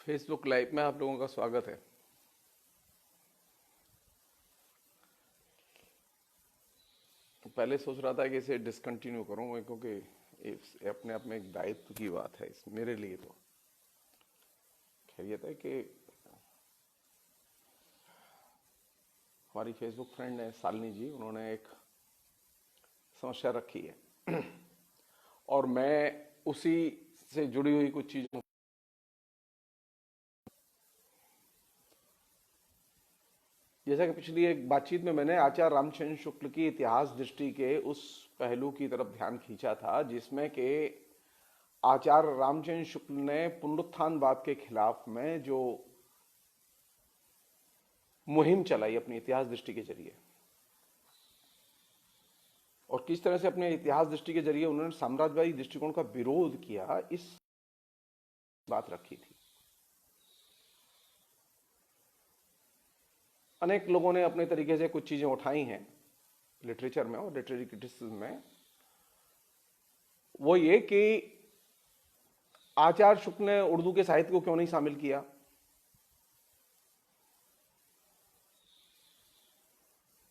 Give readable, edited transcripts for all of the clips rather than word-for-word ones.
Facebook live में आप लोगों का स्वागत है। पहले सोच रहा था कि इसे डिसकंटिन्यू करूं मैं, क्योंकि ये अपने आप में एक दायित्व की बात है इस मेरे लिए। तो खैरियत है कि हमारी फेसबुक फ्रेंड है शालिनी जी, उन्होंने एक समस्या रखी है और मैं उसी से जुड़ी हुई कुछ चीज़ों, जैसा कि पिछली एक बातचीत में मैंने आचार्य रामचंद्र शुक्ल की इतिहास दृष्टि के उस पहलू की तरफ ध्यान खींचा था जिसमें कि आचार्य रामचंद्र शुक्ल ने पुनरुत्थानवाद के खिलाफ में जो मुहिम चलाई अपनी इतिहास दृष्टि के जरिए, और किस तरह से अपने इतिहास दृष्टि के जरिए उन्होंने साम्राज्यवादी दृष्टिकोण का विरोध किया, इस बात रखी थी। अनेक लोगों ने अपने तरीके से कुछ चीजें उठाई हैं लिटरेचर में और लिटरेरी क्रिटिसिज्म में। वो ये कि आचार्य शुक्ल ने उर्दू के साहित्य को क्यों नहीं शामिल किया।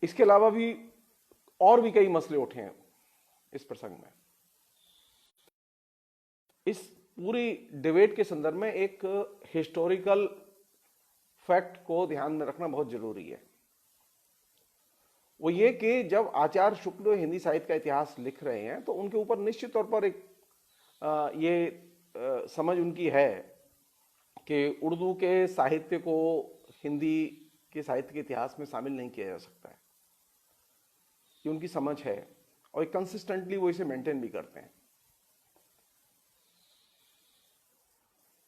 इसके अलावा भी और भी कई मसले उठे हैं इस प्रसंग में। इस पूरी डिबेट के संदर्भ में एक हिस्टोरिकल फैक्ट को ध्यान में रखना बहुत जरूरी है। वो ये कि जब आचार्य शुक्ल हिंदी साहित्य का इतिहास लिख रहे हैं तो उनके ऊपर निश्चित तौर पर एक समझ उनकी है कि उर्दू के साहित्य को हिंदी के साहित्य के इतिहास में शामिल नहीं किया जा सकता है। ये उनकी समझ है और कंसिस्टेंटली वो इसे मेंटेन भी करते हैं।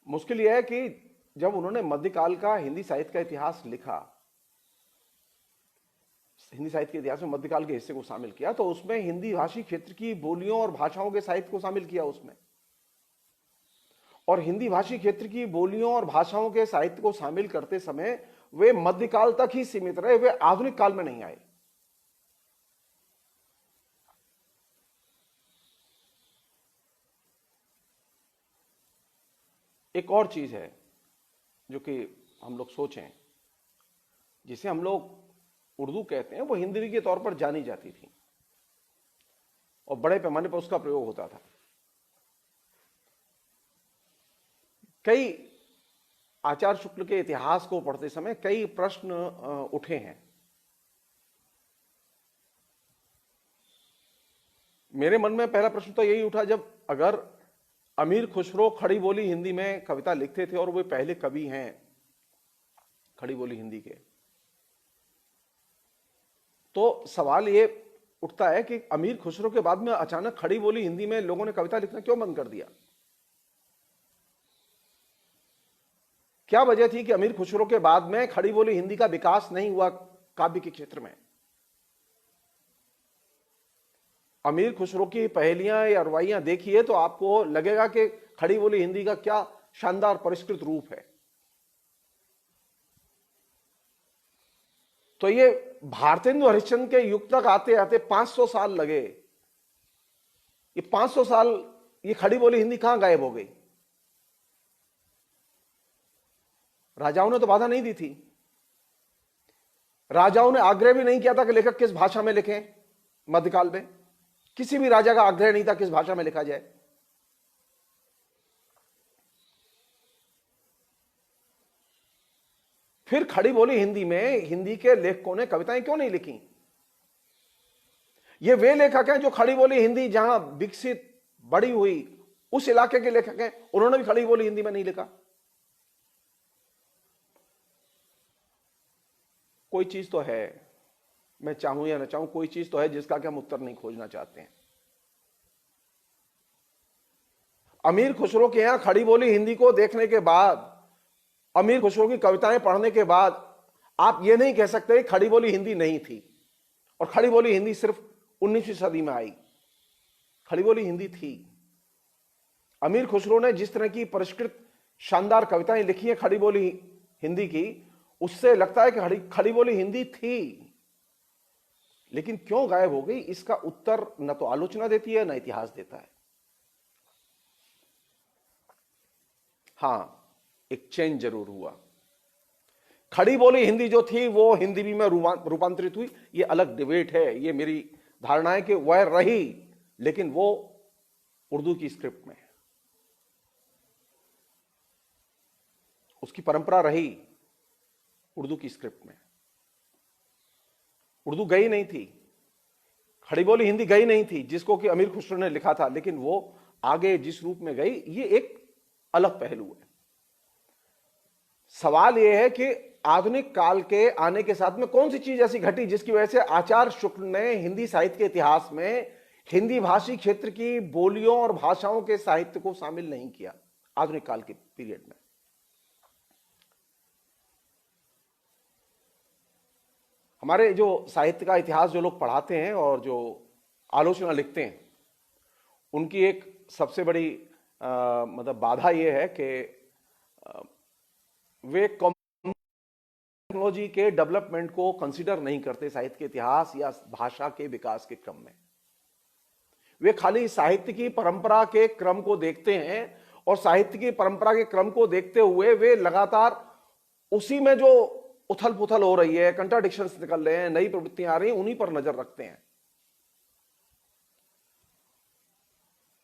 मुश्किल यह है कि जब उन्होंने मध्यकाल का हिंदी साहित्य का इतिहास लिखा, हिंदी साहित्य के इतिहास में मध्यकाल के हिस्से को शामिल किया, तो उसमें हिंदी भाषी क्षेत्र की बोलियों और भाषाओं के साहित्य को शामिल किया उसमें। और हिंदी भाषी क्षेत्र की बोलियों और भाषाओं के साहित्य को शामिल करते समय वे मध्यकाल तक ही सीमित रहे, वे आधुनिक काल में नहीं आए। एक और चीज है जो कि हम लोग सोचें, जिसे हम लोग उर्दू कहते हैं, वो हिंदी के तौर पर जानी जाती थी और बड़े पैमाने पर उसका प्रयोग होता था। कई आचार्य शुक्ल के इतिहास को पढ़ते समय कई प्रश्न उठे हैं। मेरे मन में पहला प्रश्न तो यही उठा, जब अगर अमीर खुसरो खड़ी बोली हिंदी में कविता लिखते थे और वे पहले कवि हैं खड़ी बोली हिंदी के, तो सवाल ये उठता है कि अमीर खुसरो के बाद में अचानक खड़ी बोली हिंदी में लोगों ने कविता लिखना क्यों बंद कर दिया। क्या वजह थी कि अमीर खुसरो के बाद में खड़ी बोली हिंदी का विकास नहीं हुआ काव्य के क्षेत्र में। अमीर खुसरो की पहेलियां या रुबाइयां देखिए तो आपको लगेगा कि खड़ी बोली हिंदी का क्या शानदार परिष्कृत रूप है। तो ये भारतेंदु हरिश्चंद्र के युग तक आते आते 500 साल लगे। ये 500 साल ये खड़ी बोली हिंदी कहां गायब हो गई। राजाओं ने तो बाधा नहीं दी थी, राजाओं ने आग्रह भी नहीं किया था कि लेखक किस भाषा में लिखें। मध्यकाल में किसी भी राजा का आग्रह नहीं था किस भाषा में लिखा जाए। फिर खड़ी बोली हिंदी में हिंदी के लेखकों ने कविताएं क्यों नहीं लिखी। ये वे लेखक हैं जो खड़ी बोली हिंदी जहां विकसित बड़ी हुई उस इलाके के लेखक हैं, उन्होंने भी खड़ी बोली हिंदी में नहीं लिखा। कोई चीज तो है, मैं चाहूं या ना चाहूं, कोई चीज तो है जिसका कि हम उत्तर नहीं खोजना चाहते हैं। अमीर खुसरो के यहां खड़ी बोली हिंदी को देखने के बाद, अमीर खुसरो की कविताएं पढ़ने के बाद आप यह नहीं कह सकते खड़ी बोली हिंदी नहीं थी और खड़ी बोली हिंदी सिर्फ 19वीं सदी में आई। खड़ी बोली हिंदी थी। अमीर खुसरो ने जिस तरह की परिष्कृत शानदार कविताएं लिखी हैं खड़ी बोली हिंदी की, उससे लगता है कि खड़ी बोली हिंदी थी। लेकिन क्यों गायब हो गई, इसका उत्तर न तो आलोचना देती है न इतिहास देता है। हां, एक चेंज जरूर हुआ। खड़ी बोली हिंदी जो थी वो हिंदी भी में रूपांतरित हुई, ये अलग डिबेट है। ये मेरी धारणा है कि वह रही, लेकिन वो उर्दू की स्क्रिप्ट में, उसकी परंपरा रही उर्दू की स्क्रिप्ट में। उर्दू गई नहीं थी, खड़ी बोली हिंदी गई नहीं थी, जिसको कि अमीर खुसरो ने लिखा था, लेकिन वो आगे जिस रूप में गई, ये एक अलग पहलू है। सवाल यह है कि आधुनिक काल के आने के साथ में कौन सी चीज ऐसी घटी जिसकी वजह से आचार्य शुक्ल ने हिंदी साहित्य के इतिहास में हिंदी भाषी क्षेत्र की बोलियों और भाषाओं के साहित्य को शामिल नहीं किया आधुनिक काल के पीरियड में। हमारे जो साहित्य का इतिहास जो लोग पढ़ाते हैं और जो आलोचना लिखते हैं, उनकी एक सबसे बड़ी मतलब बाधा यह है कि वे टेक्नोलॉजी के डेवलपमेंट को कंसीडर नहीं करते साहित्य के इतिहास या भाषा के विकास के क्रम में। वे खाली साहित्य की परंपरा के क्रम को देखते हैं और साहित्य की परंपरा के क्रम को देखते हुए वे लगातार उसी में जो उथल पुथल हो रही है, कंट्राडिक्शंस निकल रहे हैं, नई प्रवृत्तियां आ रही हैं, उन्हीं पर नजर रखते हैं।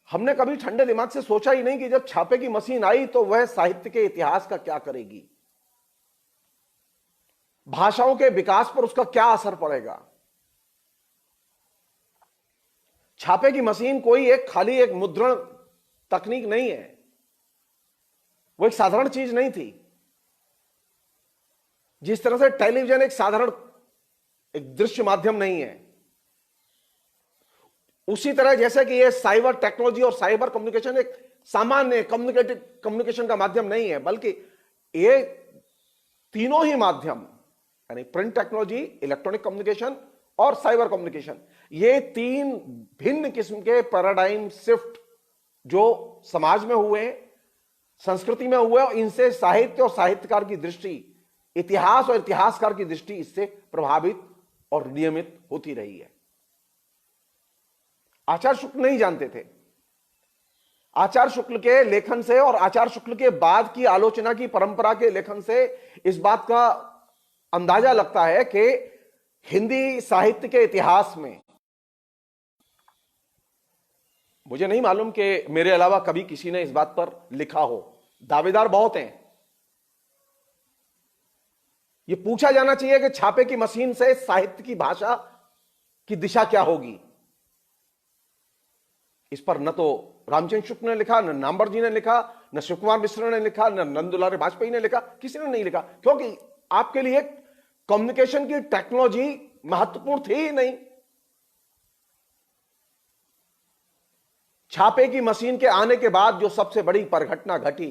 हमने कभी ठंडे दिमाग से सोचा ही नहीं कि जब छापे की मशीन आई तो वह साहित्य के इतिहास का क्या करेगी, भाषाओं के विकास पर उसका क्या असर पड़ेगा। छापे की मशीन कोई एक खाली एक मुद्रण तकनीक नहीं है, वो एक साधारण चीज नहीं थी। जिस तरह से टेलीविजन एक साधारण एक दृश्य माध्यम नहीं है, उसी तरह जैसे कि ये साइबर टेक्नोलॉजी और साइबर कम्युनिकेशन एक सामान्य कम्युनिकेशन का माध्यम नहीं है, बल्कि ये तीनों ही माध्यम यानी प्रिंट टेक्नोलॉजी, इलेक्ट्रॉनिक कम्युनिकेशन और साइबर कम्युनिकेशन, ये तीन भिन्न किस्म के पैराडाइम शिफ्ट जो समाज में हुए, संस्कृति में हुए, और इनसे साहित्य और साहित्यकार की दृष्टि, इतिहास और इतिहासकार की दृष्टि इससे प्रभावित और नियमित होती रही है। आचार्य शुक्ल नहीं जानते थे। आचार्य शुक्ल के लेखन से और आचार्य शुक्ल के बाद की आलोचना की परंपरा के लेखन से इस बात का अंदाजा लगता है कि हिंदी साहित्य के इतिहास में, मुझे नहीं मालूम कि मेरे अलावा कभी किसी ने इस बात पर लिखा हो, दावेदार बहुत हैं। यह पूछा जाना चाहिए कि छापे की मशीन से साहित्य की भाषा की दिशा क्या होगी। इस पर न तो रामचंद्र शुक्ल ने लिखा, न नामवर जी ने लिखा, न शिव कुमार मिश्र ने लिखा, न नंदुलारे वाजपेयी ने लिखा, किसी ने नहीं लिखा, क्योंकि आपके लिए कम्युनिकेशन की टेक्नोलॉजी महत्वपूर्ण थी ही नहीं। छापे की मशीन के आने के बाद जो सबसे बड़ी परिघटना घटी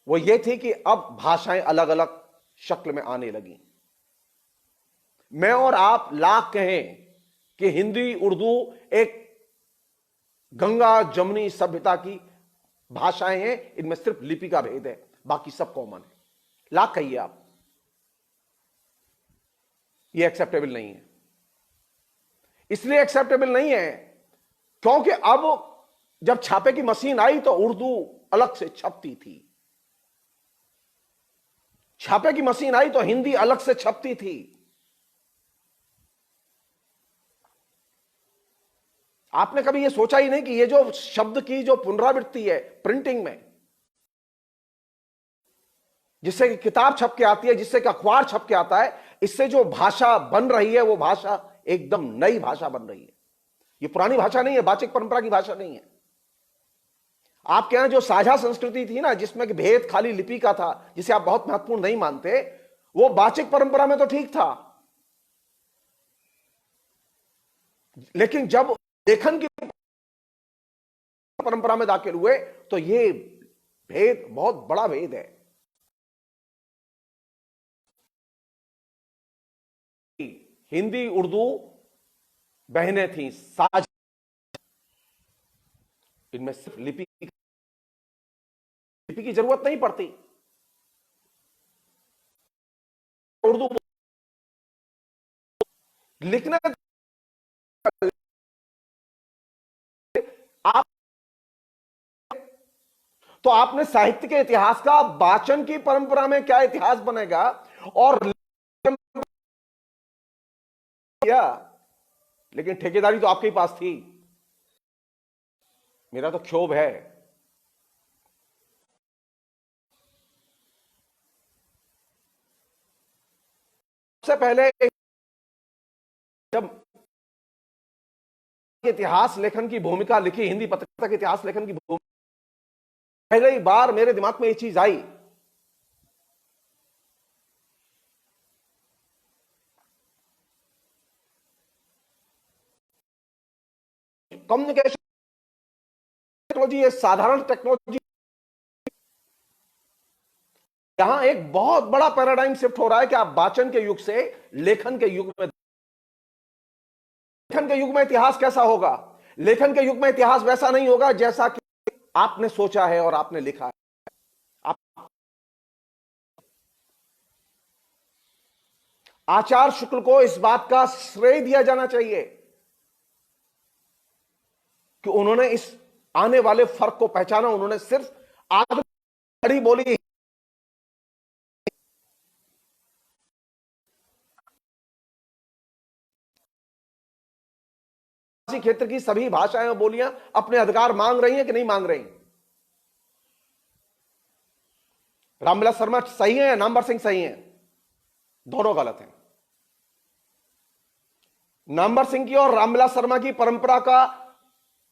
वो ये थी कि अब भाषाएं अलग अलग शक्ल में आने लगी। मैं और आप लाख कहें कि हिंदी उर्दू एक गंगा जमुनी सभ्यता की भाषाएं हैं, इनमें सिर्फ लिपि का भेद है, बाकी सब कॉमन है। लाख कहिए आप, ये एक्सेप्टेबल नहीं है। इसलिए एक्सेप्टेबल नहीं है क्योंकि अब जब छापे की मशीन आई तो उर्दू अलग से छपती थी, छापे की मशीन आई तो हिंदी अलग से छपती थी। आपने कभी यह सोचा ही नहीं कि यह जो शब्द की जो पुनरावृत्ति है प्रिंटिंग में, जिससे कि किताब छप के आती है, जिससे कि अखबार छप के आता है, इससे जो भाषा बन रही है वो भाषा एकदम नई भाषा बन रही है। ये पुरानी भाषा नहीं है, वाचिक परंपरा की भाषा नहीं है। आपके यहां जो साझा संस्कृति थी ना, जिसमें कि भेद खाली लिपि का था, जिसे आप बहुत महत्वपूर्ण नहीं मानते, वो वाचिक परंपरा में तो ठीक था, लेकिन जब लेखन की परंपरा में दाखिल हुए तो ये भेद बहुत बड़ा भेद है। हिंदी उर्दू बहनें थी साझा, इनमें सिर्फ लिपि की जरूरत नहीं पड़ती। उर्दू लिखने आप तो आपने साहित्य के इतिहास का वाचन की परंपरा में क्या इतिहास बनेगा और किया, लेकिन ठेकेदारी तो आपके ही पास थी। मेरा तो क्षोभ है। सबसे पहले जब इतिहास लेखन की भूमिका लिखी, हिंदी पत्रकारिता के इतिहास लेखन की भूमिका, पहली बार मेरे दिमाग में ये चीज आई। कम्युनिकेशन टेक्नोलॉजी, ये साधारण टेक्नोलॉजी, यहां एक बहुत बड़ा पैराडाइम शिफ्ट हो रहा है कि आप वाचन के युग से लेखन के युग में, लेखन के युग में इतिहास कैसा होगा? लेखन के युग में इतिहास वैसा नहीं होगा जैसा कि आपने सोचा है और आपने लिखा है। आप आचार्य शुक्ल को इस बात का श्रेय दिया जाना चाहिए कि उन्होंने इस आने वाले फर्क को पहचाना। उन्होंने सिर्फ आधुनिक खड़ी बोली क्षेत्र की सभी भाषाएं और बोलियां अपने अधिकार मांग रही हैं कि नहीं मांग रही? रामविलास शर्मा सही है, नामवर सिंह सही है? दोनों गलत हैं। नामवर सिंह की और रामविलास शर्मा की परंपरा का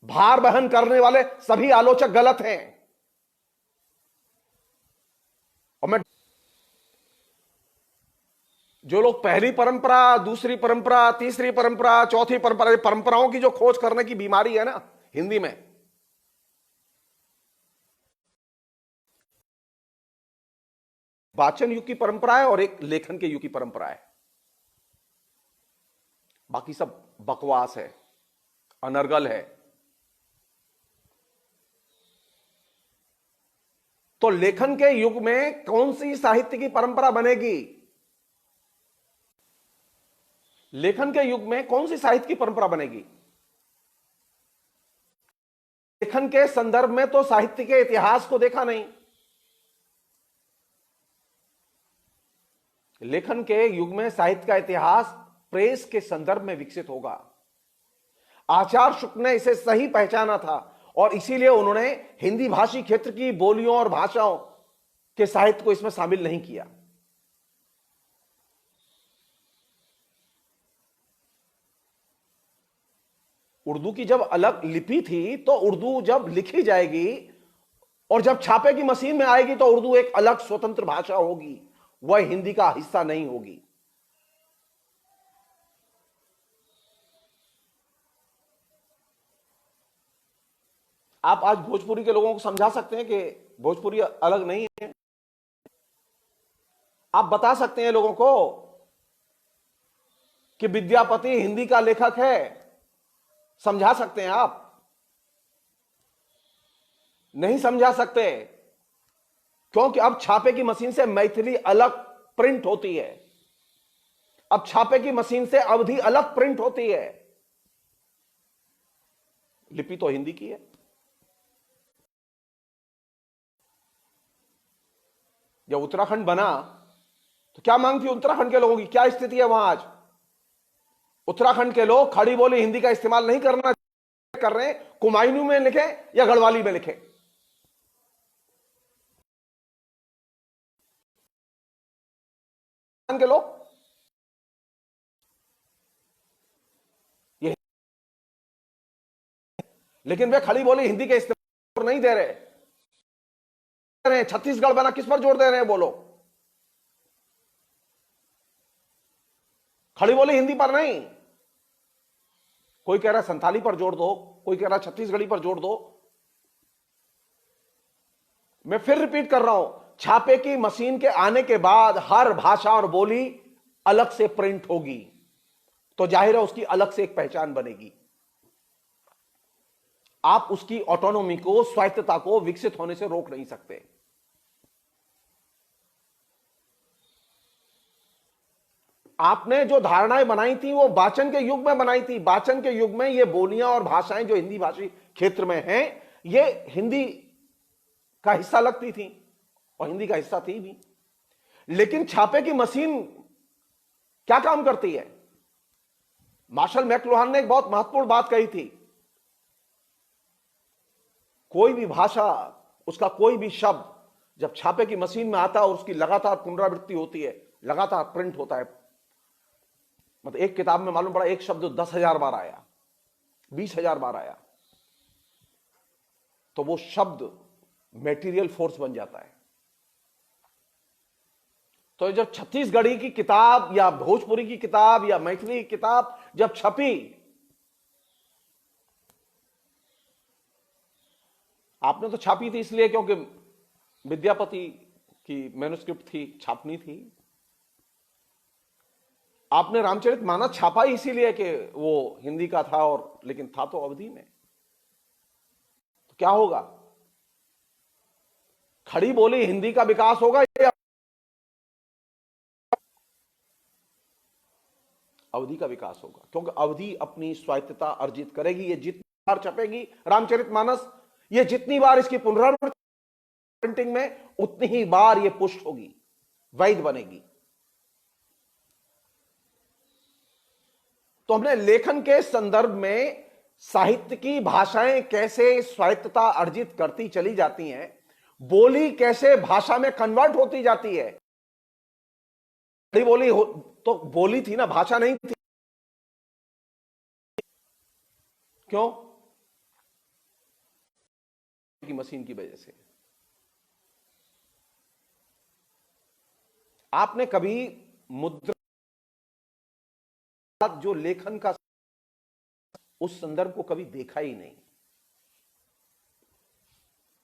भार वहन करने वाले सभी आलोचक गलत हैं। और मैं जो लोग पहली परंपरा, दूसरी परंपरा, तीसरी परंपरा, चौथी परंपरा, परंपराओं की जो खोज करने की बीमारी है ना हिंदी में, वाचन युग की परंपरा है और एक लेखन के युग की परंपरा है। बाकी सब बकवास है, अनर्गल है। तो लेखन के युग में कौन सी साहित्य की परंपरा बनेगी? लेखन के युग में कौन सी साहित्य की परंपरा बनेगी? लेखन के संदर्भ में तो साहित्य के इतिहास को देखा नहीं। लेखन के युग में साहित्य का इतिहास प्रेस के संदर्भ में विकसित होगा। आचार्य शुक्ल ने इसे सही पहचाना था और इसीलिए उन्होंने हिंदी भाषी क्षेत्र की बोलियों और भाषाओं के साहित्य को इसमें शामिल नहीं किया। उर्दू की जब अलग लिपि थी तो उर्दू जब लिखी जाएगी और जब छापे की मशीन में आएगी तो उर्दू एक अलग स्वतंत्र भाषा होगी, वह हिंदी का हिस्सा नहीं होगी। आप आज भोजपुरी के लोगों को समझा सकते हैं कि भोजपुरी अलग नहीं है? आप बता सकते हैं लोगों को कि विद्यापति हिंदी का लेखक है? समझा सकते हैं आप? नहीं समझा सकते, क्योंकि अब छापे की मशीन से मैथिली अलग प्रिंट होती है, अब छापे की मशीन से अवधी अलग प्रिंट होती है। लिपि तो हिंदी की है। जब उत्तराखंड बना तो क्या मांग थी उत्तराखंड के लोगों की? क्या स्थिति है वहां आज? उत्तराखंड के लोग खड़ी बोली हिंदी का इस्तेमाल नहीं करना कर रहे हैं। कुमायूनी में लिखे या गढ़वाली में लिखे, के लोग ये, लेकिन वे खड़ी बोली हिंदी के इस्तेमाल नहीं दे रहे। छत्तीसगढ़ बना, किस पर जोर दे रहे हैं? बोलो। खड़ी बोली हिंदी पर नहीं। कोई कह रहा है संथाली पर जोड़ दो, कोई कह रहा है छत्तीसगढ़ी पर जोड़ दो। मैं फिर रिपीट कर रहा हूं, छापे की मशीन के आने के बाद हर भाषा और बोली अलग से प्रिंट होगी, तो जाहिर है उसकी अलग से एक पहचान बनेगी। आप उसकी ऑटोनॉमी को, स्वायत्तता को विकसित होने से रोक नहीं सकते। आपने जो धारणाएं बनाई थी वो वाचन के युग में बनाई थी। वाचन के युग में ये बोलियां और भाषाएं जो हिंदी भाषी क्षेत्र में हैं, ये हिंदी का हिस्सा लगती थी और हिंदी का हिस्सा थी भी। लेकिन छापे की मशीन क्या काम करती है? मार्शल मैक्लुहान ने एक बहुत महत्वपूर्ण बात कही थी, कोई भी भाषा, उसका कोई भी शब्द जब छापे की मशीन में आता है और उसकी लगातार पुनरावृत्ति होती है, लगातार प्रिंट होता है, मतलब एक किताब में मालूम पड़ा एक शब्द 10,000 बार आया, 20,000 बार आया, तो वो शब्द मेटीरियल फोर्स बन जाता है। तो जब छत्तीसगढ़ी की किताब या भोजपुरी की किताब या मैथिली की किताब जब छपी, आपने तो छापी थी इसलिए क्योंकि विद्यापति की मैन्युस्क्रिप्ट थी, छापनी थी। आपने रामचरितमानस छापा इसीलिए कि वो हिंदी का था, और लेकिन था तो अवधी में। तो क्या होगा? खड़ी बोली हिंदी का विकास होगा या अवधि का विकास होगा? क्योंकि अवधि अपनी स्वायत्तता अर्जित करेगी। ये जितनी बार छपेगी रामचरितमानस, ये जितनी बार इसकी पुनरावृत्ति प्रिंटिंग में, उतनी ही बार ये पुष्ट होगी, वैध बनेगी। तो हमने लेखन के संदर्भ में साहित्य की भाषाएं कैसे स्वायत्तता अर्जित करती चली जाती हैं, बोली कैसे भाषा में कन्वर्ट होती जाती है। खड़ी बोली तो बोली थी ना, भाषा नहीं थी। क्यों? की मशीन की वजह से। आपने कभी मुद्रा जो लेखन का उस संदर्भ को कभी देखा ही नहीं,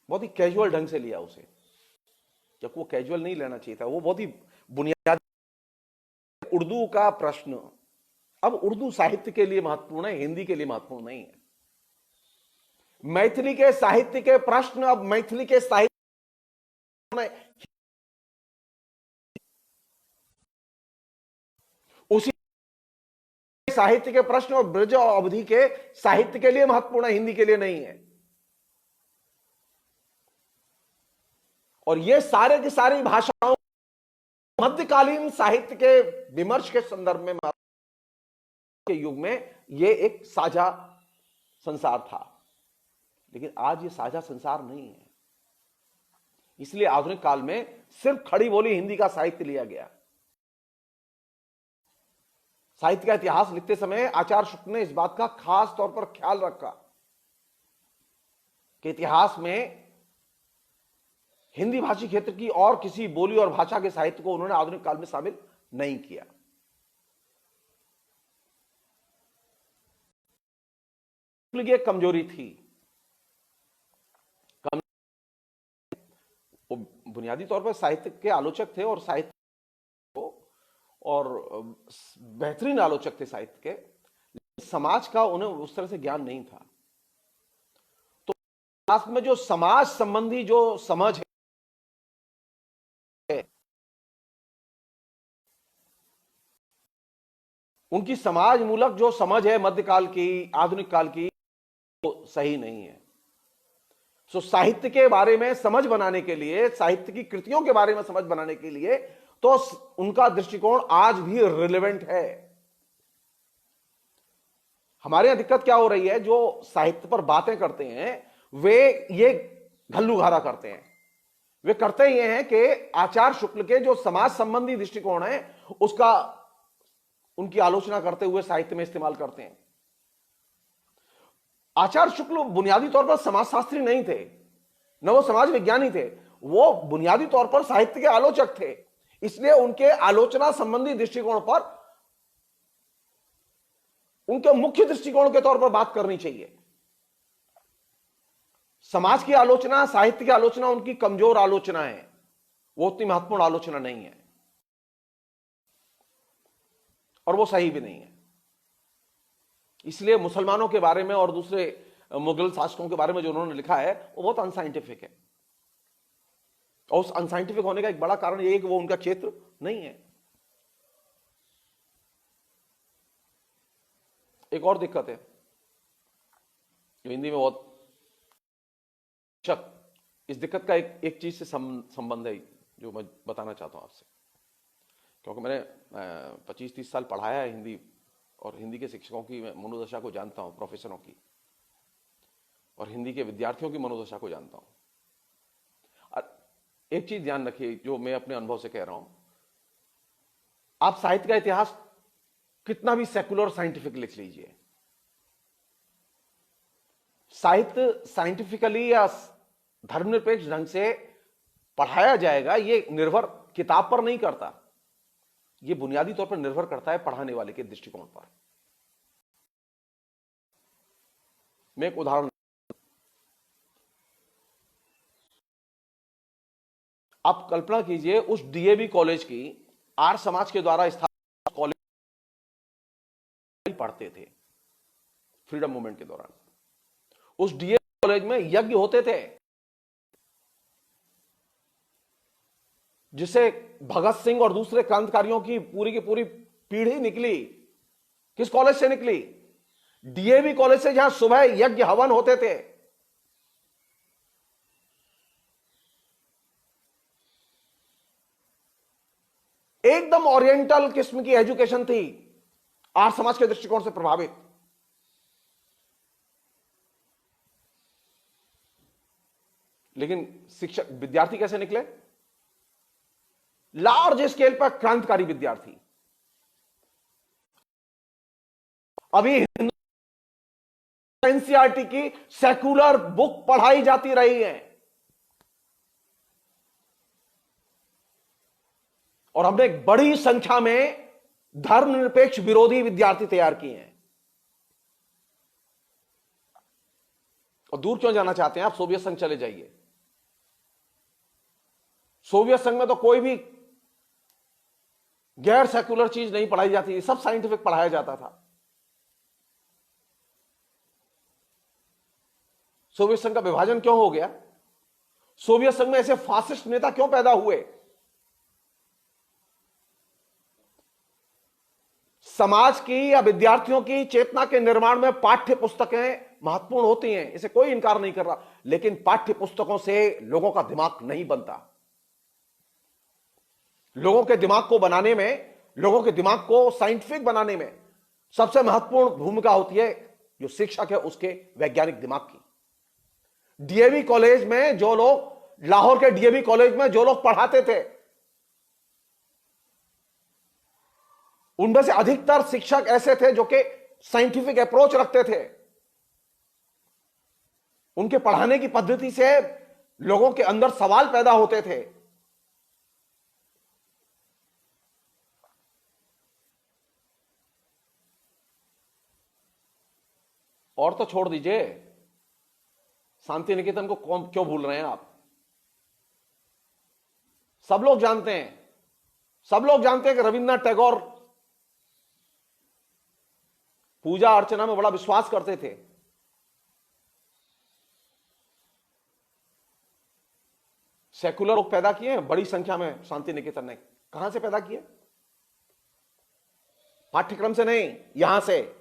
बहुत ही कैजुअल ढंग से लिया उसे, जब वो कैजुअल नहीं लेना चाहिए था। वो बहुत ही बुनियादी उर्दू का प्रश्न अब उर्दू साहित्य के लिए महत्वपूर्ण है, हिंदी के लिए महत्वपूर्ण नहीं है। मैथिली के साहित्य के प्रश्न अब मैथिली के साहित्य में, उसी साहित्य के प्रश्न और ब्रज और अवधि के साहित्य के लिए महत्वपूर्ण है, हिंदी के लिए नहीं है। और ये सारे की सारी भाषाओं मध्यकालीन साहित्य के विमर्श के संदर्भ में के युग में ये एक साझा संसार था, लेकिन आज ये साझा संसार नहीं है। इसलिए आधुनिक काल में सिर्फ खड़ी बोली हिंदी का साहित्य लिया गया। साहित्य का इतिहास लिखते समय आचार्य शुक्ल ने इस बात का खास तौर पर ख्याल रखा कि इतिहास में हिंदी भाषी क्षेत्र की और किसी बोली और भाषा के साहित्य को उन्होंने आधुनिक काल में शामिल नहीं किया। की एक कमजोरी थी, वो बुनियादी तौर पर साहित्य के आलोचक थे और साहित्य और बेहतरीन आलोचक थे साहित्य के, समाज का उन्हें उस तरह से ज्ञान नहीं था। तो समाज में जो समाज संबंधी जो समझ है, उनकी समाज मूलक जो समझ है मध्यकाल की, आधुनिक काल की, तो सही नहीं है। सो साहित्य के बारे में समझ बनाने के लिए, साहित्य की कृतियों के बारे में समझ बनाने के लिए, तो उनका दृष्टिकोण आज भी रिलेवेंट है। हमारे यहां दिक्कत क्या हो रही है, जो साहित्य पर बातें करते हैं वे ये घल्लूघारा करते हैं। वे करते ये हैं कि आचार्य शुक्ल के जो समाज संबंधी दृष्टिकोण है उसका उनकी आलोचना करते हुए साहित्य में इस्तेमाल करते हैं। आचार्य शुक्ल बुनियादी तौर पर समाजशास्त्री नहीं थे, न वो समाज विज्ञानी थे, वो बुनियादी तौर पर साहित्य के आलोचक थे। इसलिए उनके आलोचना संबंधी दृष्टिकोण पर, उनके मुख्य दृष्टिकोण के तौर पर बात करनी चाहिए। समाज की आलोचना, साहित्य की आलोचना उनकी कमजोर आलोचना है, वो उतनी महत्वपूर्ण आलोचना नहीं है और वो सही भी नहीं है। इसलिए मुसलमानों के बारे में और दूसरे मुगल शासकों के बारे में जो उन्होंने लिखा है वो बहुत अनसाइंटिफिक है, और उस अनसाइंटिफिक होने का एक बड़ा कारण यह है कि वो उनका क्षेत्र नहीं है। एक और दिक्कत है जो हिंदी में बहुत शक इस दिक्कत का एक चीज से संबंध है जो मैं बताना चाहता हूं आपसे, क्योंकि मैंने 25-30 साल पढ़ाया है हिंदी, और हिंदी के शिक्षकों की मैं मनोदशा को जानता हूं, प्रोफेसरों की, और हिंदी के विद्यार्थियों की मनोदशा को जानता हूं। और एक चीज ध्यान रखिए जो मैं अपने अनुभव से कह रहा हूं, आप साहित्य का इतिहास कितना भी सेकुलर साइंटिफिक लिख लीजिए, साहित्य साइंटिफिकली या धर्मनिरपेक्ष ढंग से पढ़ाया जाएगा, यह निर्भर किताब पर नहीं करता, यह बुनियादी तौर पर निर्भर करता है पढ़ाने वाले के दृष्टिकोण पर। मैं एक उदाहरण, आप कल्पना कीजिए उस डीएवी कॉलेज की, आर्य समाज के द्वारा स्थापित कॉलेज पढ़ते थे फ्रीडम मूवमेंट के दौरान। उस डीएवी कॉलेज में यज्ञ होते थे, जिसे भगत सिंह और दूसरे क्रांतिकारियों की पूरी पीढ़ी निकली। किस कॉलेज से निकली? डीएवी कॉलेज से, जहां सुबह यज्ञ हवन होते थे। एकदम ओरिएंटल किस्म की एजुकेशन थी, आर्य समाज के दृष्टिकोण से प्रभावित। लेकिन शिक्षक विद्यार्थी कैसे निकले? लार्ज स्केल पर क्रांतिकारी विद्यार्थी। अभी एनसीईआरटी की सेकुलर बुक पढ़ाई जाती रही है, और हमने एक बड़ी संख्या में धर्मनिरपेक्ष विरोधी विद्यार्थी तैयार किए हैं। और दूर क्यों जाना चाहते हैं आप? सोवियत संघ चले जाइए। सोवियत संघ में तो कोई भी गैर सेकुलर चीज नहीं पढ़ाई जाती थी, सब साइंटिफिक पढ़ाया जाता था। सोवियत संघ का विभाजन क्यों हो गया? सोवियत संघ में ऐसे फासिस्ट नेता क्यों पैदा हुए? समाज की या विद्यार्थियों की चेतना के निर्माण में पाठ्य पुस्तकें महत्वपूर्ण होती हैं, इसे कोई इंकार नहीं कर रहा, लेकिन पाठ्य पुस्तकों से लोगों का दिमाग नहीं बनता। लोगों के दिमाग को बनाने में, लोगों के दिमाग को साइंटिफिक बनाने में सबसे महत्वपूर्ण भूमिका होती है जो शिक्षक है उसके वैज्ञानिक दिमाग की। डीएवी कॉलेज में जो लोग, लाहौर के डीएवी कॉलेज में जो लोग पढ़ाते थे, उनमें से अधिकतर शिक्षक ऐसे थे जो कि साइंटिफिक अप्रोच रखते थे। उनके पढ़ाने की पद्धति से लोगों के अंदर सवाल पैदा होते थे। और तो छोड़ दीजिए, शांति निकेतन को क्यों भूल रहे हैं आप? सब लोग जानते हैं, सब लोग जानते हैं कि रविन्द्रनाथ टैगोर पूजा अर्चना में बड़ा विश्वास करते थे। सेकुलर लोग पैदा किए हैं बड़ी संख्या में शांति निकेतन ने। कहां से पैदा किए? पाठ्यक्रम से नहीं, यहां से।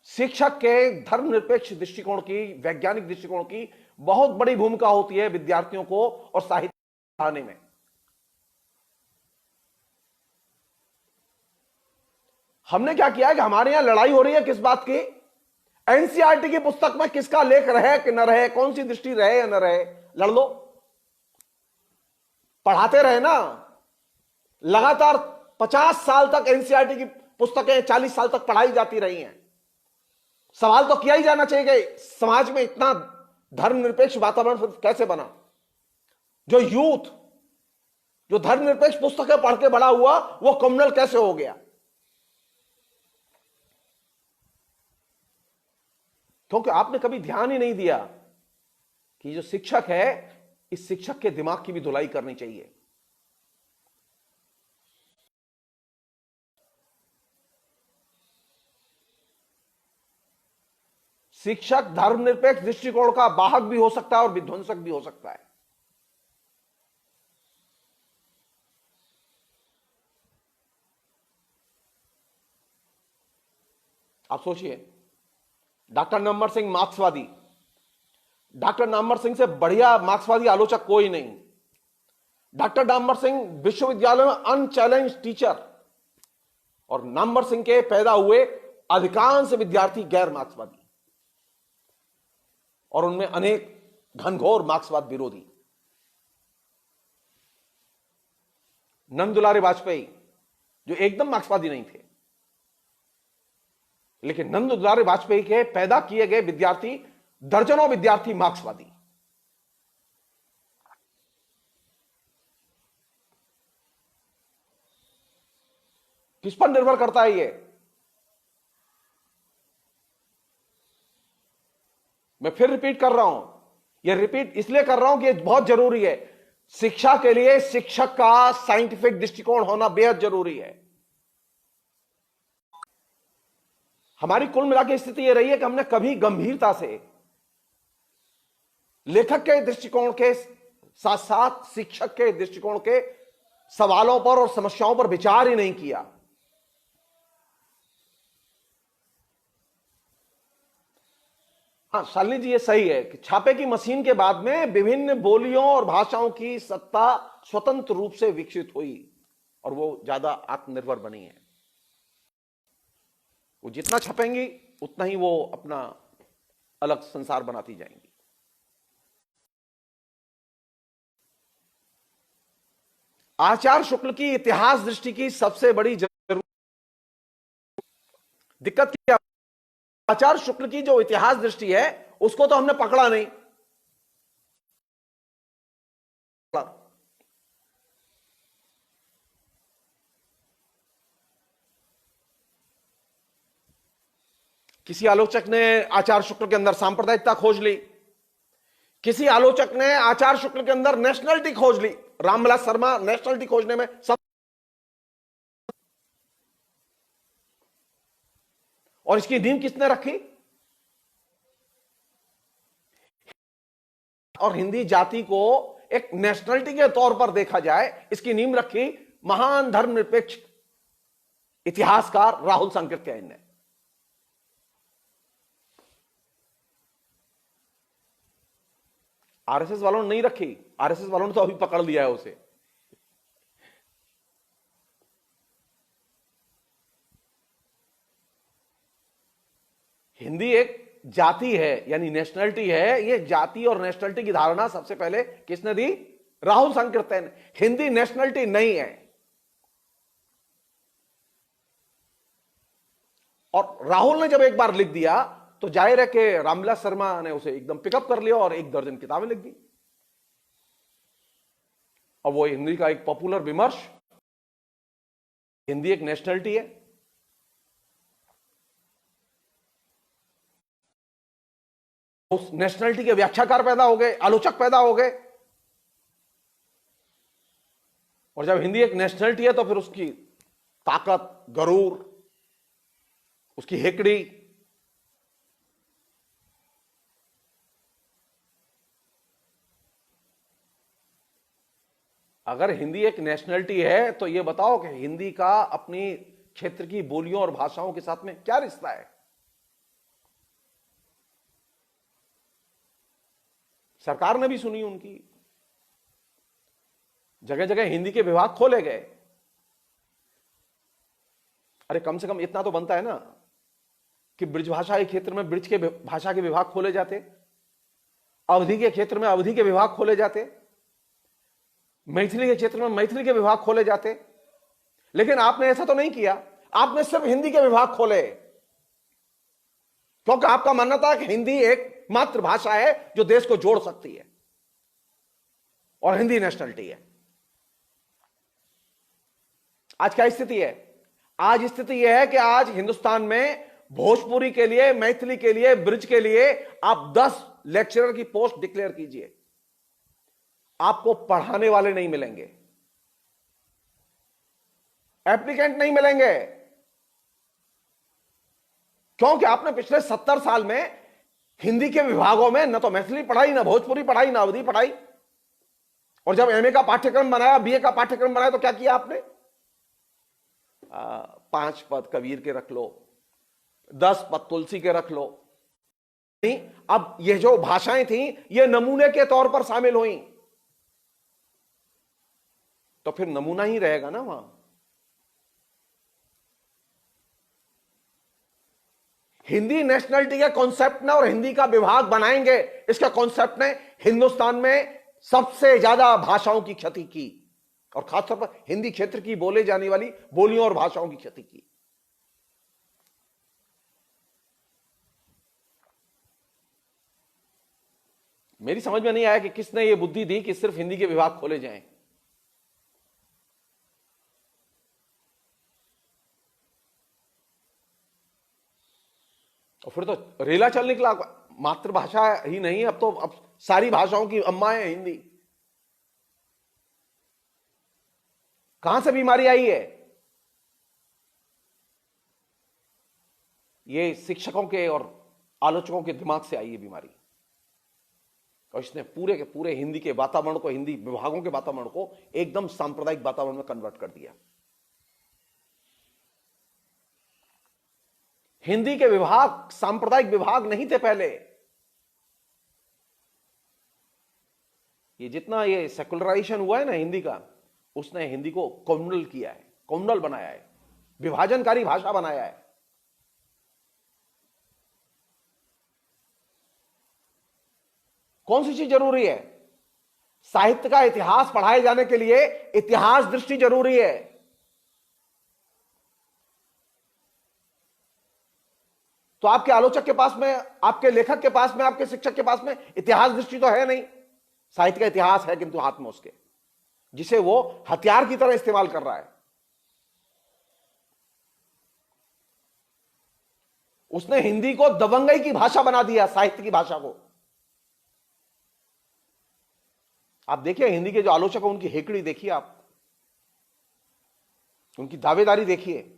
शिक्षक के धर्मनिरपेक्ष दृष्टिकोण की, वैज्ञानिक दृष्टिकोण की बहुत बड़ी भूमिका होती है विद्यार्थियों को और साहित्य पढ़ाने में। हमने क्या किया है कि हमारे यहां लड़ाई हो रही है किस बात की? एनसीईआरटी की पुस्तक में किसका लेख रहे कि न रहे, कौन सी दृष्टि रहे या न रहे, लड़ लो। पढ़ाते रहे ना, लगातार 50 साल तक एनसीईआरटी की पुस्तकें 40 साल तक पढ़ाई जाती रही हैं। सवाल तो किया ही जाना चाहिए कि समाज में इतना धर्मनिरपेक्ष वातावरण कैसे बना? जो यूथ, जो धर्मनिरपेक्ष पुस्तकें पढ़ के बड़ा हुआ, वो कम्युनल कैसे हो गया? क्योंकि आपने कभी ध्यान ही नहीं दिया कि जो शिक्षक है, इस शिक्षक के दिमाग की भी धुलाई करनी चाहिए। शिक्षक धर्मनिरपेक्ष दृष्टिकोण का वाहक भी हो सकता है और विध्वंसक भी हो सकता है। आप सोचिए, डॉक्टर नंबर सिंह मार्क्सवादी, डॉक्टर नामवर सिंह से बढ़िया मार्क्सवादी आलोचक कोई नहीं। डॉक्टर नामवर सिंह विश्वविद्यालय में अनचैलेंज टीचर, और नामवर सिंह के पैदा हुए अधिकांश विद्यार्थी गैर मार्क्सवादी, और उनमें अनेक घनघोर मार्क्सवाद विरोधी। नंद दुलारे वाजपेयी जो एकदम मार्क्सवादी नहीं थे, लेकिन नंद दुलारे वाजपेयी के पैदा किए गए विद्यार्थी, दर्जनों विद्यार्थी मार्क्सवादी। किस पर निर्भर करता है ये? मैं फिर रिपीट कर रहा हूं, यह रिपीट इसलिए कर रहा हूं कि यह बहुत जरूरी है। शिक्षा के लिए शिक्षक का साइंटिफिक दृष्टिकोण होना बेहद जरूरी है। हमारी कुल मिला के स्थिति यह रही है कि हमने कभी गंभीरता से लेखक के दृष्टिकोण के साथ साथ शिक्षक के दृष्टिकोण के सवालों पर और समस्याओं पर विचार ही नहीं किया। हाँ शालिनी जी, ये सही है कि छापे की मशीन के बाद में विभिन्न बोलियों और भाषाओं की सत्ता स्वतंत्र रूप से विकसित हुई और वो ज्यादा आत्मनिर्भर बनी है। वो जितना छपेंगी उतना ही वो अपना अलग संसार बनाती जाएंगी। आचार्य शुक्ल की इतिहास दृष्टि की सबसे बड़ी दिक्कत क्या? आचार्य शुक्ल की जो इतिहास दृष्टि है उसको तो हमने पकड़ा नहीं। किसी आलोचक ने आचार्य शुक्ल के अंदर सांप्रदायिकता खोज ली, किसी आलोचक ने आचार्य शुक्ल के अंदर नेशनलिटी खोज ली। रामविलास शर्मा नेशनलिटी खोजने में सब, और इसकी नींव किसने रखी? और हिंदी जाति को एक नेशनलिटी के तौर पर देखा जाए, इसकी नींव रखी महान धर्मनिरपेक्ष इतिहासकार राहुल सांकृत्यायन ने। आरएसएस वालों ने नहीं रखी, आरएसएस वालों ने तो अभी पकड़ लिया है उसे। हिंदी एक जाति है, यानी नेशनलिटी है। ये जाति और नेशनलिटी की धारणा सबसे पहले किसने दी? राहुल सांकृत्यायन। हिंदी नेशनलिटी नहीं है। और राहुल ने जब एक बार लिख दिया तो जाहिर है कि रामविलास शर्मा ने उसे एकदम पिकअप कर लिया और 1 दर्जन किताबें लिख दी। अब वो हिंदी का एक पॉपुलर विमर्श, हिंदी एक नेशनलिटी है। उस नेशनलिटी के व्याख्याकार पैदा हो गए, आलोचक पैदा हो गए। और जब हिंदी एक नेशनलिटी है तो फिर उसकी ताकत, गरूर, उसकी हेकड़ी, अगर हिंदी एक नेशनलिटी है तो यह बताओ कि हिंदी का अपनी क्षेत्र की बोलियों और भाषाओं के साथ में क्या रिश्ता है? सरकार ने भी सुनी उनकी, जगह जगह हिंदी के विभाग खोले गए। अरे कम से कम इतना तो बनता है ना कि ब्रिजभाषा के क्षेत्र में ब्रिज के भाषा के विभाग खोले जाते, अवधि के क्षेत्र में अवधि के विभाग खोले जाते, मैथिली के क्षेत्र में मैथिली के विभाग खोले जाते। लेकिन आपने ऐसा तो नहीं किया, आपने सिर्फ हिंदी के विभाग खोले, क्योंकि आपका मानना था कि हिंदी एक मातृभाषा है जो देश को जोड़ सकती है और हिंदी नेशनलिटी है। आज क्या स्थिति है? आज स्थिति यह है कि आज हिंदुस्तान में भोजपुरी के लिए, मैथिली के लिए, ब्रिज के लिए आप 10 लेक्चरर की पोस्ट डिक्लेयर कीजिए, आपको पढ़ाने वाले नहीं मिलेंगे, एप्लीकेंट नहीं मिलेंगे, क्योंकि आपने पिछले 70 साल में हिंदी के विभागों में न तो मैथिली पढ़ाई, न भोजपुरी पढ़ाई, न अवधी पढ़ाई। और जब एमए का पाठ्यक्रम बनाया, बीए का पाठ्यक्रम बनाया, तो क्या किया आपने? 5 पद कबीर के रख लो, 10 पद तुलसी के रख लो, अब ये जो भाषाएं थी ये नमूने के तौर पर शामिल हुई, तो फिर नमूना ही रहेगा ना वहां। हिंदी नेशनलिटी के कॉन्सेप्ट ने और हिंदी का विभाग बनाएंगे, इसका कॉन्सेप्ट ने हिंदुस्तान में सबसे ज्यादा भाषाओं की क्षति की, और खासतौर पर हिंदी क्षेत्र की बोले जाने वाली बोलियों और भाषाओं की क्षति की। मेरी समझ में नहीं आया कि किसने यह बुद्धि दी कि सिर्फ हिंदी के विभाग खोले जाएं। और फिर तो रेला चल निकला, मातृभाषा ही नहीं, अब सारी भाषाओं की अम्मा है हिंदी। कहां से बीमारी आई है? ये शिक्षकों के और आलोचकों के दिमाग से आई है बीमारी, और इसने पूरे के पूरे हिंदी के वातावरण को, हिंदी विभागों के वातावरण को एकदम सांप्रदायिक वातावरण में कन्वर्ट कर दिया। हिंदी के विभाग सांप्रदायिक विभाग नहीं थे पहले। ये जितना ये सेकुलराइजेशन हुआ है ना हिंदी का, उसने हिंदी को कम्युनल किया है, कम्युनल बनाया है, विभाजनकारी भाषा बनाया है। कौन सी चीज जरूरी है? साहित्य का इतिहास पढ़ाए जाने के लिए इतिहास दृष्टि जरूरी है। तो आपके आलोचक के पास में, आपके लेखक के पास में, आपके शिक्षक के पास में इतिहास दृष्टि तो है नहीं। साहित्य का इतिहास है किंतु हाथ में उसके, जिसे वो हथियार की तरह इस्तेमाल कर रहा है। उसने हिंदी को दबंगई की भाषा बना दिया, साहित्य की भाषा को। आप देखिए हिंदी के जो आलोचक हैं उनकी हेकड़ी देखिए, आप उनकी दावेदारी देखिए।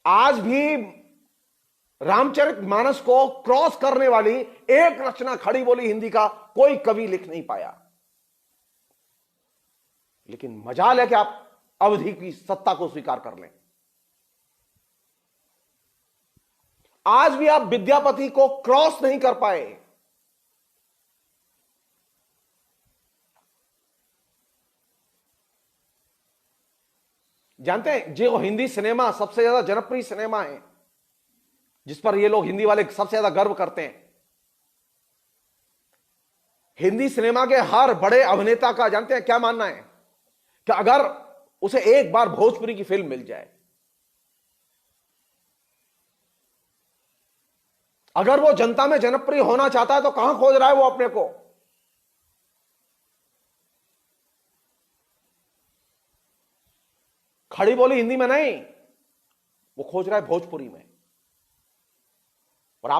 आज भी रामचरितमानस को क्रॉस करने वाली एक रचना खड़ी बोली हिंदी का कोई कवि लिख नहीं पाया। लेकिन मजाल है कि आप अवधि की सत्ता को स्वीकार कर लें। आज भी आप विद्यापति को क्रॉस नहीं कर पाए। जानते हैं जो हिंदी सिनेमा सबसे ज्यादा जनप्रिय सिनेमा है, जिस पर ये लोग हिंदी वाले सबसे ज्यादा गर्व करते हैं, हिंदी सिनेमा के हर बड़े अभिनेता का जानते हैं क्या मानना है? कि अगर उसे एक बार भोजपुरी की फिल्म मिल जाए, अगर वो जनता में जनप्रिय होना चाहता है, तो कहां खोज रहा है वो अपने को? खड़ी बोली हिंदी में नहीं, वो खोज रहा है भोजपुरी में। और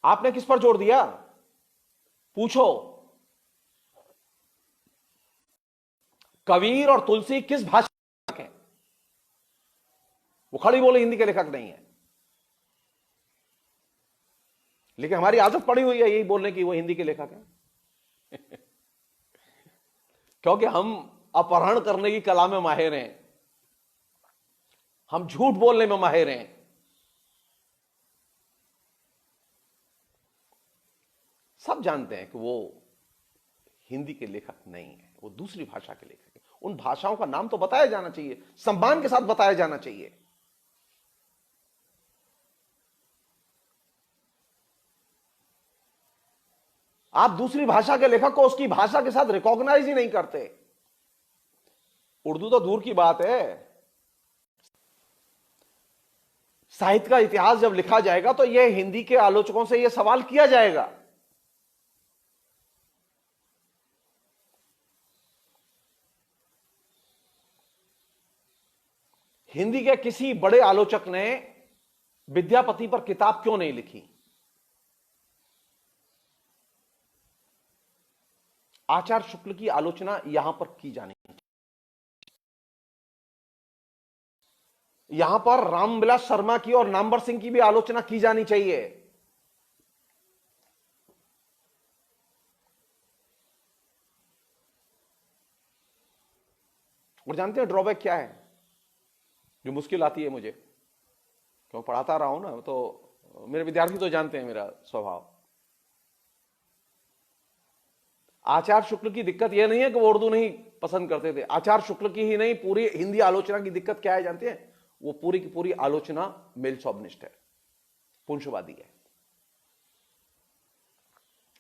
आपने किस पर जोर दिया? पूछो, कबीर और तुलसी किस भाषा के? वो खड़ी बोली हिंदी के लेखक नहीं है। लेकिन हमारी आदत पड़ी हुई है यही बोलने की वो हिंदी के लेखक है। क्योंकि हम अपहरण करने की कला में माहिर हैं, हम झूठ बोलने में माहिर हैं। सब जानते हैं कि वो हिंदी के लेखक नहीं है, वो दूसरी भाषा के लेखक है। उन भाषाओं का नाम तो बताया जाना चाहिए, सम्मान के साथ बताया जाना चाहिए। आप दूसरी भाषा के लेखक को उसकी भाषा के साथ रिकॉग्नाइज ही नहीं करते। उर्दू तो दूर की बात है, साहित्य का इतिहास जब लिखा जाएगा तो यह हिंदी के आलोचकों से यह सवाल किया जाएगा। हिंदी के किसी बड़े आलोचक ने विद्यापति पर किताब क्यों नहीं लिखी? आचार्य शुक्ल की आलोचना यहां पर की जानी चाहिए। यहां पर रामविलास शर्मा की और नामवर सिंह की भी आलोचना की जानी चाहिए। और जानते हैं ड्रॉबैक क्या है जो मुश्किल आती है मुझे, क्यों पढ़ाता रहा हूं ना, तो मेरे विद्यार्थी तो जानते हैं मेरा स्वभाव। आचार्य शुक्ल की दिक्कत यह नहीं है कि वो उर्दू नहीं पसंद करते थे, आचार्य शुक्ल की ही नहीं, पूरी हिंदी आलोचना की दिक्कत क्या है जानते हैं? वो पूरी की पूरी आलोचना मेल शॉविनिस्ट है, पुंछवादी है।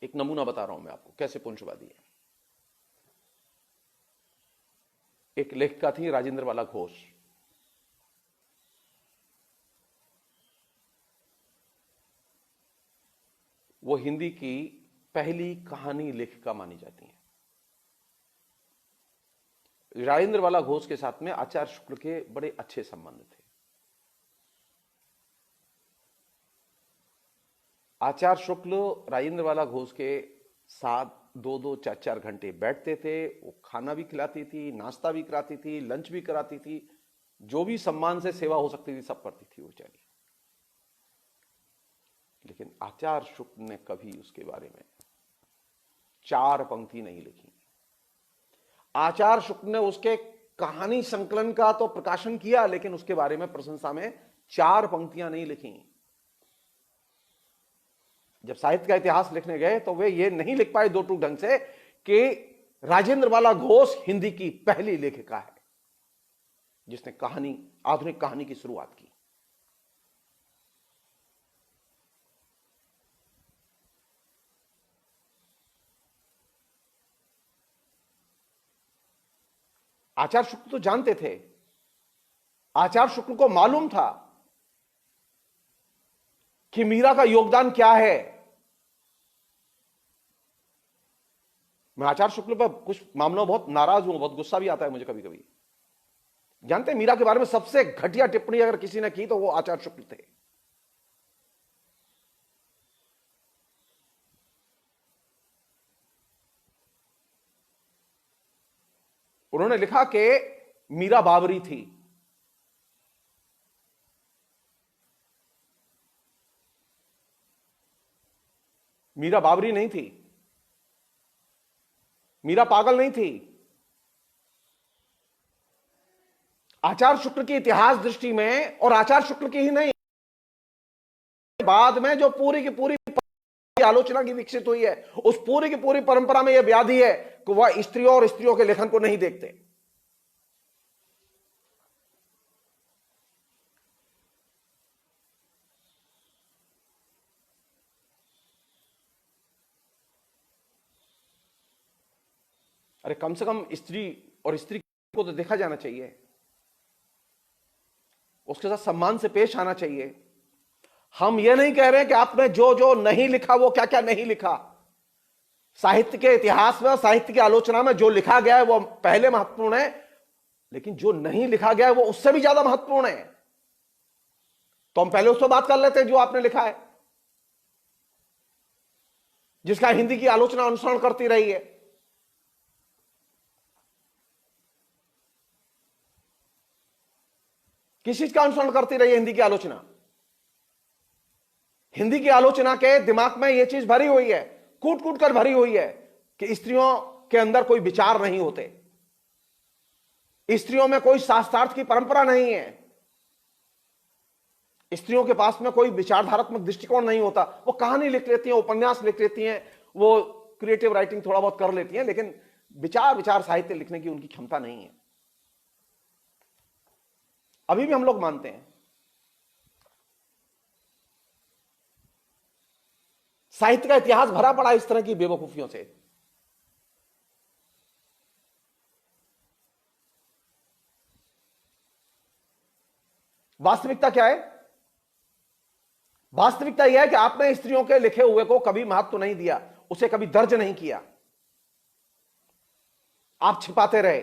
एक नमूना बता रहा हूं मैं आपको कैसे पुंछवादी है। एक लेखिका थी राजेंद्र बाला घोष, वो हिंदी की पहली कहानी लेखिका मानी जाती हैं। राजेंद्र बाला घोष के साथ में आचार्य शुक्ल के बड़े अच्छे संबंध थे। आचार्य शुक्ल राजेंद्र बाला घोष के साथ 2-2, 4-4 घंटे बैठते थे। वो खाना भी खिलाती थी, नाश्ता भी कराती थी, लंच भी कराती थी, जो भी सम्मान से सेवा हो सकती थी सब करती थी वो बेचारी। लेकिन आचार्य शुक्ल ने कभी उसके बारे में 4 पंक्ति नहीं लिखी। आचार्य शुक्ल ने उसके कहानी संकलन का तो प्रकाशन किया, लेकिन उसके बारे में प्रशंसा में 4 पंक्तियां नहीं लिखी। जब साहित्य का इतिहास लिखने गए तो वे ये नहीं लिख पाए दो टूक ढंग से कि राजेंद्र बाला घोष हिंदी की पहली लेखिका है जिसने कहानी, आधुनिक कहानी की शुरुआत की। आचार्य शुक्ल तो जानते थे, आचार्य शुक्ल को मालूम था कि मीरा का योगदान क्या है। मैं आचार्य शुक्ल पर कुछ मामलों में बहुत नाराज हूं, बहुत गुस्सा भी आता है मुझे कभी कभी। जानते हैं मीरा के बारे में सबसे घटिया टिप्पणी अगर किसी ने की तो वो आचार्य शुक्ल थे। उन्होंने लिखा कि मीरा बाबरी थी। मीरा बाबरी नहीं थी, मीरा पागल नहीं थी। आचार्य शुक्ल की इतिहास दृष्टि में, और आचार्य शुक्ल की ही नहीं, बाद में जो पूरी की पूरी आलोचना की विकसित हुई है, उस पूरी की पूरी परंपरा में यह व्याधि है कि वह स्त्रियों और स्त्रियों के लेखन को नहीं देखते। अरे कम से कम स्त्री और स्त्री को तो देखा जाना चाहिए, उसके साथ सम्मान से पेश आना चाहिए। हम यह नहीं कह रहे कि आपने जो जो नहीं लिखा वो क्या क्या नहीं लिखा। साहित्य के इतिहास में, साहित्य की आलोचना में जो लिखा गया है वो पहले महत्वपूर्ण है, लेकिन जो नहीं लिखा गया है वो उससे भी ज्यादा महत्वपूर्ण है। तो हम पहले उस पर बात कर लेते हैं जो आपने लिखा है, जिसका हिंदी की आलोचना अनुसरण करती रही है। किस चीज का अनुसरण करती रही है हिंदी की आलोचना? हिंदी की आलोचना के दिमाग में यह चीज भरी हुई है, कूट कूट कर भरी हुई है कि स्त्रियों के अंदर कोई विचार नहीं होते, स्त्रियों में कोई शास्त्रार्थ की परंपरा नहीं है, स्त्रियों के पास में कोई विचारधारात्मक दृष्टिकोण नहीं होता। वो कहानी लिख लेती हैं, उपन्यास लिख लेती हैं, वो क्रिएटिव राइटिंग थोड़ा बहुत कर लेती हैं, लेकिन विचार साहित्य लिखने की उनकी क्षमता नहीं है। अभी भी हम लोग मानते हैं। साहित्य का इतिहास भरा पड़ा इस तरह की बेवकूफियों से। वास्तविकता क्या है? वास्तविकता यह है कि आपने स्त्रियों के लिखे हुए को कभी महत्व नहीं दिया, उसे कभी दर्ज नहीं किया, आप छिपाते रहे।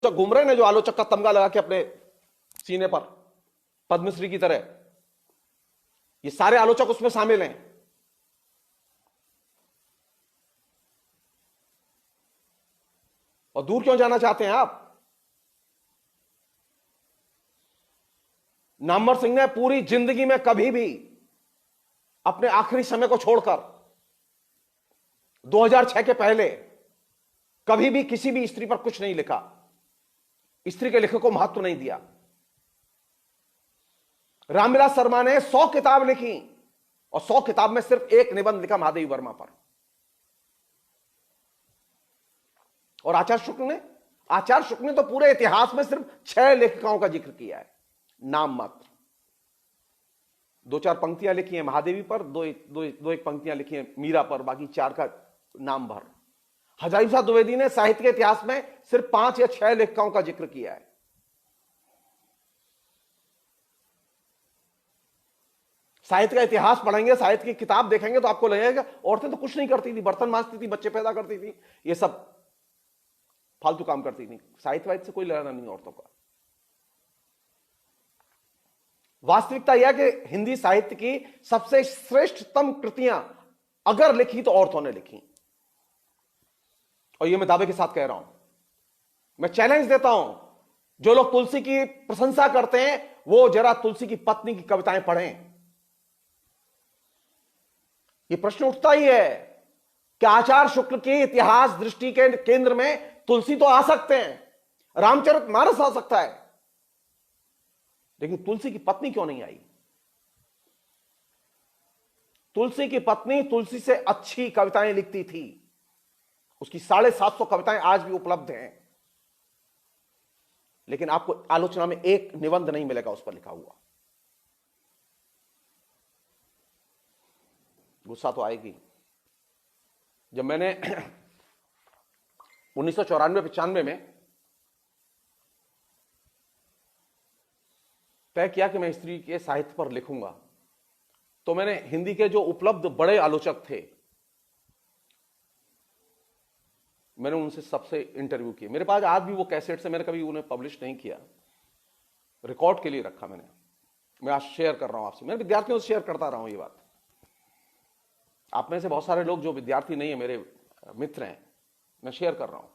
तो घूम रहे ने जो आलोचक का तमगा लगा के अपने सीने पर पद्मश्री की तरह, ये सारे आलोचक उसमें शामिल हैं। और दूर क्यों जाना चाहते हैं आप? नामवर सिंह ने पूरी जिंदगी में कभी भी अपने आखिरी समय को छोड़कर 2006 के पहले कभी भी किसी भी स्त्री पर कुछ नहीं लिखा, स्त्री के लेखक को महत्व नहीं दिया। रामविलास शर्मा ने 100 किताब लिखी और 100 किताब में सिर्फ एक निबंध लिखा महादेवी वर्मा पर। और आचार्य शुक्ल ने तो पूरे इतिहास में सिर्फ 6 लेखिकाओं का जिक्र किया है, नाम मात्र। 2-4 पंक्तियां लिखी हैं महादेवी पर, दो एक पंक्तियां लिखी हैं मीरा पर, बाकी 4 का नाम भर। हजारी प्रसाद द्विवेदी ने साहित्य के इतिहास में सिर्फ 5 या 6 लेखिकाओं का जिक्र किया है। साहित्य का इतिहास पढ़ेंगे, साहित्य की किताब देखेंगे तो आपको लगेगा औरतें तो कुछ नहीं करती थी, बर्तन मांजती थी, बच्चे पैदा करती थी, ये सब फालतू काम करती थी। साहित्य से कोई लेना नहीं औरतों का। वास्तविकता यह कि हिंदी साहित्य की सबसे श्रेष्ठतम कृतियां अगर लिखी तो औरतों ने लिखी, और यह मैं दावे के साथ कह रहा हूं। मैं चैलेंज देता हूं, जो लोग तुलसी की प्रशंसा करते हैं वो जरा तुलसी की पत्नी की कविताएं पढ़ें। यह प्रश्न उठता ही है कि आचार्य शुक्ल की इतिहास दृष्टि के केंद्र में तुलसी तो आ सकते हैं, रामचरितमानस आ सकता है, लेकिन तुलसी की पत्नी क्यों नहीं आई? तुलसी की पत्नी तुलसी से अच्छी कविताएं लिखती थी। उसकी 750 कविताएं आज भी उपलब्ध हैं, लेकिन आपको आलोचना में एक निबंध नहीं मिलेगा उस पर लिखा हुआ। गुस्सा तो आएगी। जब मैंने 1994-95 में तय किया कि मैं स्त्री के साहित्य पर लिखूंगा, तो मैंने हिंदी के जो उपलब्ध बड़े आलोचक थे, मैंने उनसे सबसे इंटरव्यू किए। मेरे पास आज भी वो कैसेट से, मैंने कभी उन्हें पब्लिश नहीं किया, रिकॉर्ड के लिए रखा मैंने। मैं आज शेयर कर रहा हूं आपसे, मैं विद्यार्थियों से शेयर करता रहा हूं ये बात। आप में से बहुत सारे लोग जो विद्यार्थी नहीं है, मेरे मित्र हैं, मैं शेयर कर रहा हूं।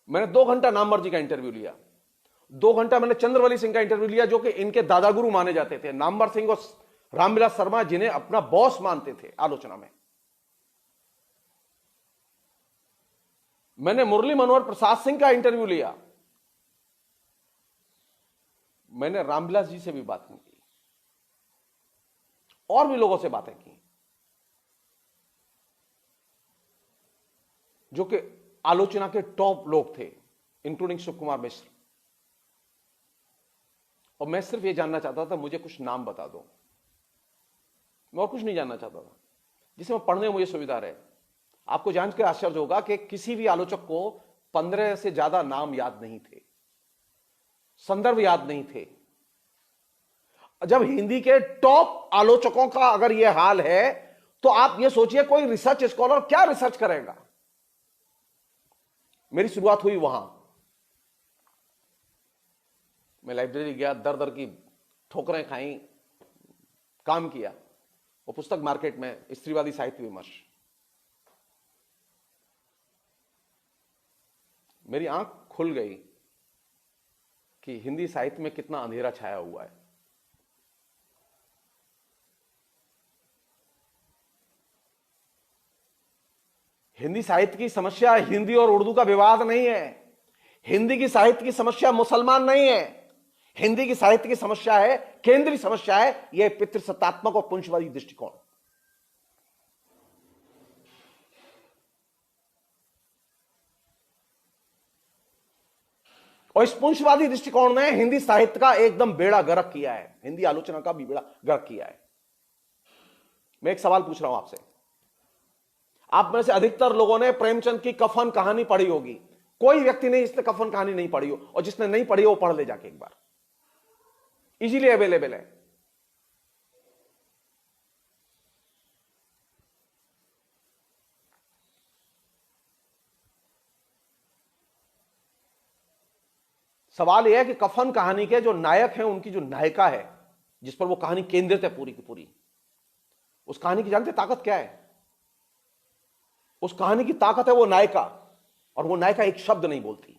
मैंने 2 घंटा नामवर जी का इंटरव्यू लिया, 2 घंटा मैंने चंद्रवली सिंह का इंटरव्यू लिया, जो कि इनके दादा गुरु माने जाते थे। नामवर सिंह और रामविलास शर्मा जिन्हें अपना बॉस मानते थे आलोचना में। मैंने मुरली मनोहर प्रसाद सिंह का इंटरव्यू लिया। मैंने रामविलास जी से भी बात की, और भी लोगों से बातें की जो कि आलोचना के टॉप लोग थे, इंक्लूडिंग शिव कुमार मिश्र। और मैं सिर्फ ये जानना चाहता था, मुझे कुछ नाम बता दो, मैं और कुछ नहीं जानना चाहता था, जिसे मैं पढ़ने में मुझे सुविधा रहे। आपको जान के आश्चर्य होगा कि किसी भी आलोचक को 15 से ज्यादा नाम याद नहीं थे, संदर्भ याद नहीं थे। जब हिंदी के टॉप आलोचकों का अगर यह हाल है, तो आप यह सोचिए कोई रिसर्च स्कॉलर क्या रिसर्च करेगा। मेरी शुरुआत हुई वहां। मैं लाइब्रेरी गया, दर दर की ठोकरें खाई, काम किया। वो पुस्तक मार्केट में स्त्रीवादी साहित्य विमर्श, मेरी आंख खुल गई कि हिंदी साहित्य में कितना अंधेरा छाया हुआ है। हिंदी साहित्य की समस्या हिंदी और उर्दू का विवाद नहीं है। हिंदी की साहित्य की समस्या मुसलमान नहीं है। हिंदी की साहित्य की समस्या है, केंद्रीय समस्या है, यह पितृसत्तात्मक और पुंजवादी दृष्टिकोण। और इस पुंजवादी दृष्टिकोण ने हिंदी साहित्य का एकदम बेड़ा गर्क किया है, हिंदी आलोचना का भी बेड़ा गर्क किया है। मैं एक सवाल पूछ रहा हूं आपसे, आप में से अधिकतर लोगों ने प्रेमचंद की कफन कहानी पढ़ी होगी। कोई व्यक्ति नहीं जिसने कफन कहानी नहीं पढ़ी हो, और जिसने नहीं पढ़ी हो वो पढ़ ले जाके एक बार, इजीली अवेलेबल है। सवाल यह है कि कफन कहानी के जो नायक हैं, उनकी जो नायिका है, जिस पर वो कहानी केंद्रित है पूरी की पूरी, उस कहानी की जानते ताकत क्या है? उस कहानी की ताकत है वो नायिका, और वो नायिका एक शब्द नहीं बोलती।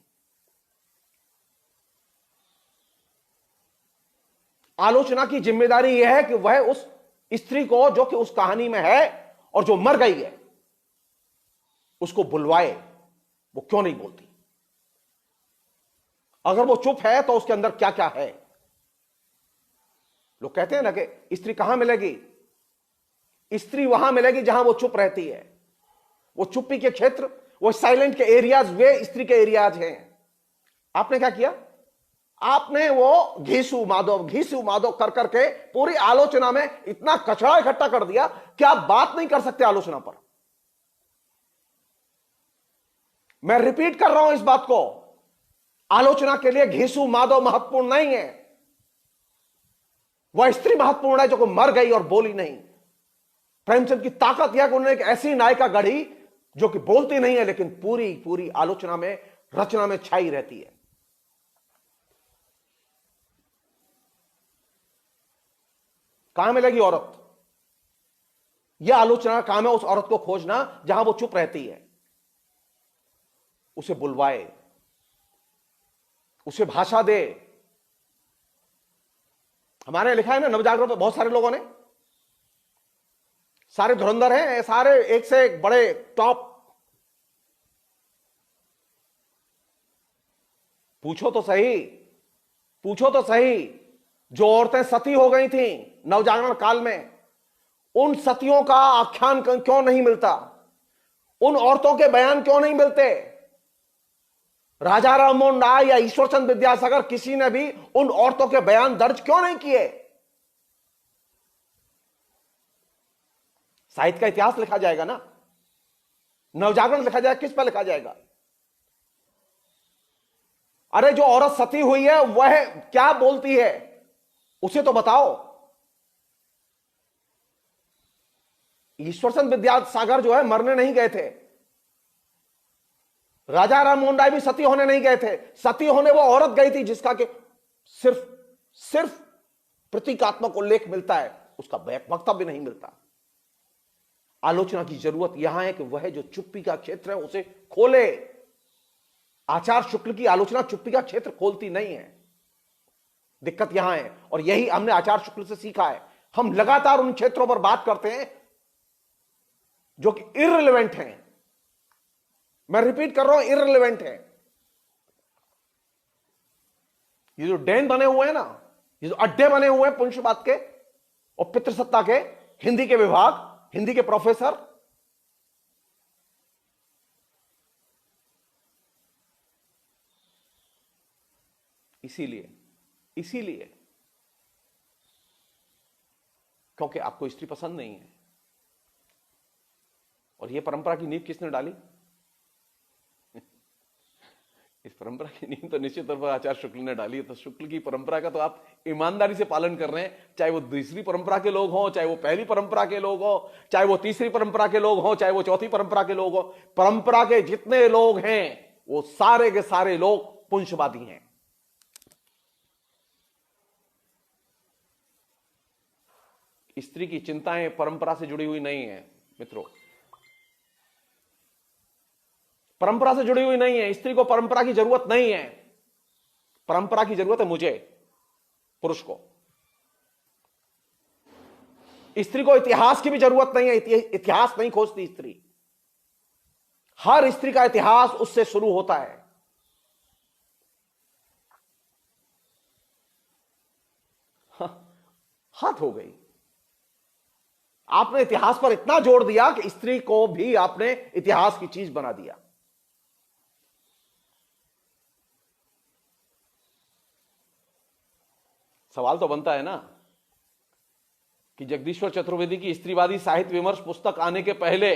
आलोचना की जिम्मेदारी यह है कि वह उस स्त्री को, जो कि उस कहानी में है और जो मर गई है, उसको बुलवाए, वो क्यों नहीं बोलती? अगर वो चुप है तो उसके अंदर क्या क्या है? लोग कहते हैं ना कि स्त्री कहां मिलेगी? स्त्री वहां मिलेगी जहां वो चुप रहती है। वो चुप्पी के क्षेत्र, वो साइलेंट के एरियाज, वे स्त्री के एरियाज हैं। आपने क्या किया? आपने वो घीसू माधव कर करके पूरी आलोचना में इतना कचरा इकट्ठा कर दिया कि आप बात नहीं कर सकते आलोचना पर। मैं रिपीट कर रहा हूं इस बात को, आलोचना के लिए घीसू माधव महत्वपूर्ण नहीं है, वह स्त्री महत्वपूर्ण है जो मर गई और बोली नहीं। प्रेमचंद की ताकत यह कि उन्होंने एक ऐसी नायिका गढ़ी जो कि बोलती नहीं है लेकिन पूरी पूरी आलोचना में, रचना में छाई रहती है। कहां मिलेगी औरत? यह आलोचना का काम है उस औरत को खोजना जहां वो चुप रहती है, उसे बुलवाए, उसे भाषा दे। हमारे लिखा है ना नवजागरण पर, बहुत सारे लोगों ने, सारे धुरंधर हैं, सारे एक से एक बड़े टॉप। पूछो तो सही, पूछो तो सही, जो औरतें सती हो गई थीं नवजागरण काल में, उन सतियों का आख्यान क्यों नहीं मिलता? उन औरतों के बयान क्यों नहीं मिलते? राजा राममोहन राय या ईश्वरचंद विद्यासागर, किसी ने भी उन औरतों के बयान दर्ज क्यों नहीं किए? साहित्य का इतिहास लिखा जाएगा ना, नवजागरण लिखा जाएगा, किस पर लिखा जाएगा? अरे जो औरत सती हुई है वह क्या बोलती है, उसे तो बताओ। ईश्वरचंद विद्यासागर जो है मरने नहीं गए थे, राजा राममोहन राय भी सती होने नहीं गए थे। सती होने वो औरत गई थी जिसका कि सिर्फ प्रतीकात्मक उल्लेख मिलता है, उसका वक्तव्य नहीं मिलता। आलोचना की जरूरत यहां है कि वह जो चुप्पी का क्षेत्र है उसे खोले। आचार्य शुक्ल की आलोचना चुप्पी का क्षेत्र खोलती नहीं है, दिक्कत यहां है। और यही हमने आचार्य शुक्ल से सीखा है। हम लगातार उन क्षेत्रों पर बात करते हैं जो कि इररिलेवेंट हैं। मैं रिपीट कर रहा हूं, इररिलेवेंट है। ये जो डैन बने हुए हैं ना, ये जो अड्डे बने हुए हैं पुंशवाद के और पितृसत्ता के, हिंदी के विभाग, हिंदी के प्रोफेसर, इसीलिए क्योंकि आपको स्त्री पसंद नहीं है। और यह परंपरा की नींव किसने डाली? इस परंपरा की नींव तो निश्चित तौर पर आचार्य शुक्ल ने डाली है। तो शुक्ल की परंपरा का तो आप ईमानदारी से पालन कर रहे हैं, चाहे वो दूसरी परंपरा के लोग हों, चाहे वो पहली परंपरा के लोग हों, चाहे वो तीसरी परंपरा के लोग हों, चाहे वो चौथी परंपरा के लोग हों। परंपरा के जितने लोग हैं वो सारे के सारे लोग पुंशवादी हैं। स्त्री की चिंताएं परंपरा से जुड़ी हुई नहीं है मित्रों, परंपरा से जुड़ी हुई नहीं है। स्त्री को परंपरा की जरूरत नहीं है, परंपरा की जरूरत है मुझे, पुरुष को। स्त्री को इतिहास की भी जरूरत नहीं है, इतिहास नहीं खोजती स्त्री। हर स्त्री का इतिहास उससे शुरू होता है। हद हो गई। आपने इतिहास पर इतना जोर दिया कि स्त्री को भी आपने इतिहास की चीज बना दिया। सवाल तो बनता है ना कि जगदीश्वर चतुर्वेदी की स्त्रीवादी साहित्य विमर्श पुस्तक आने के पहले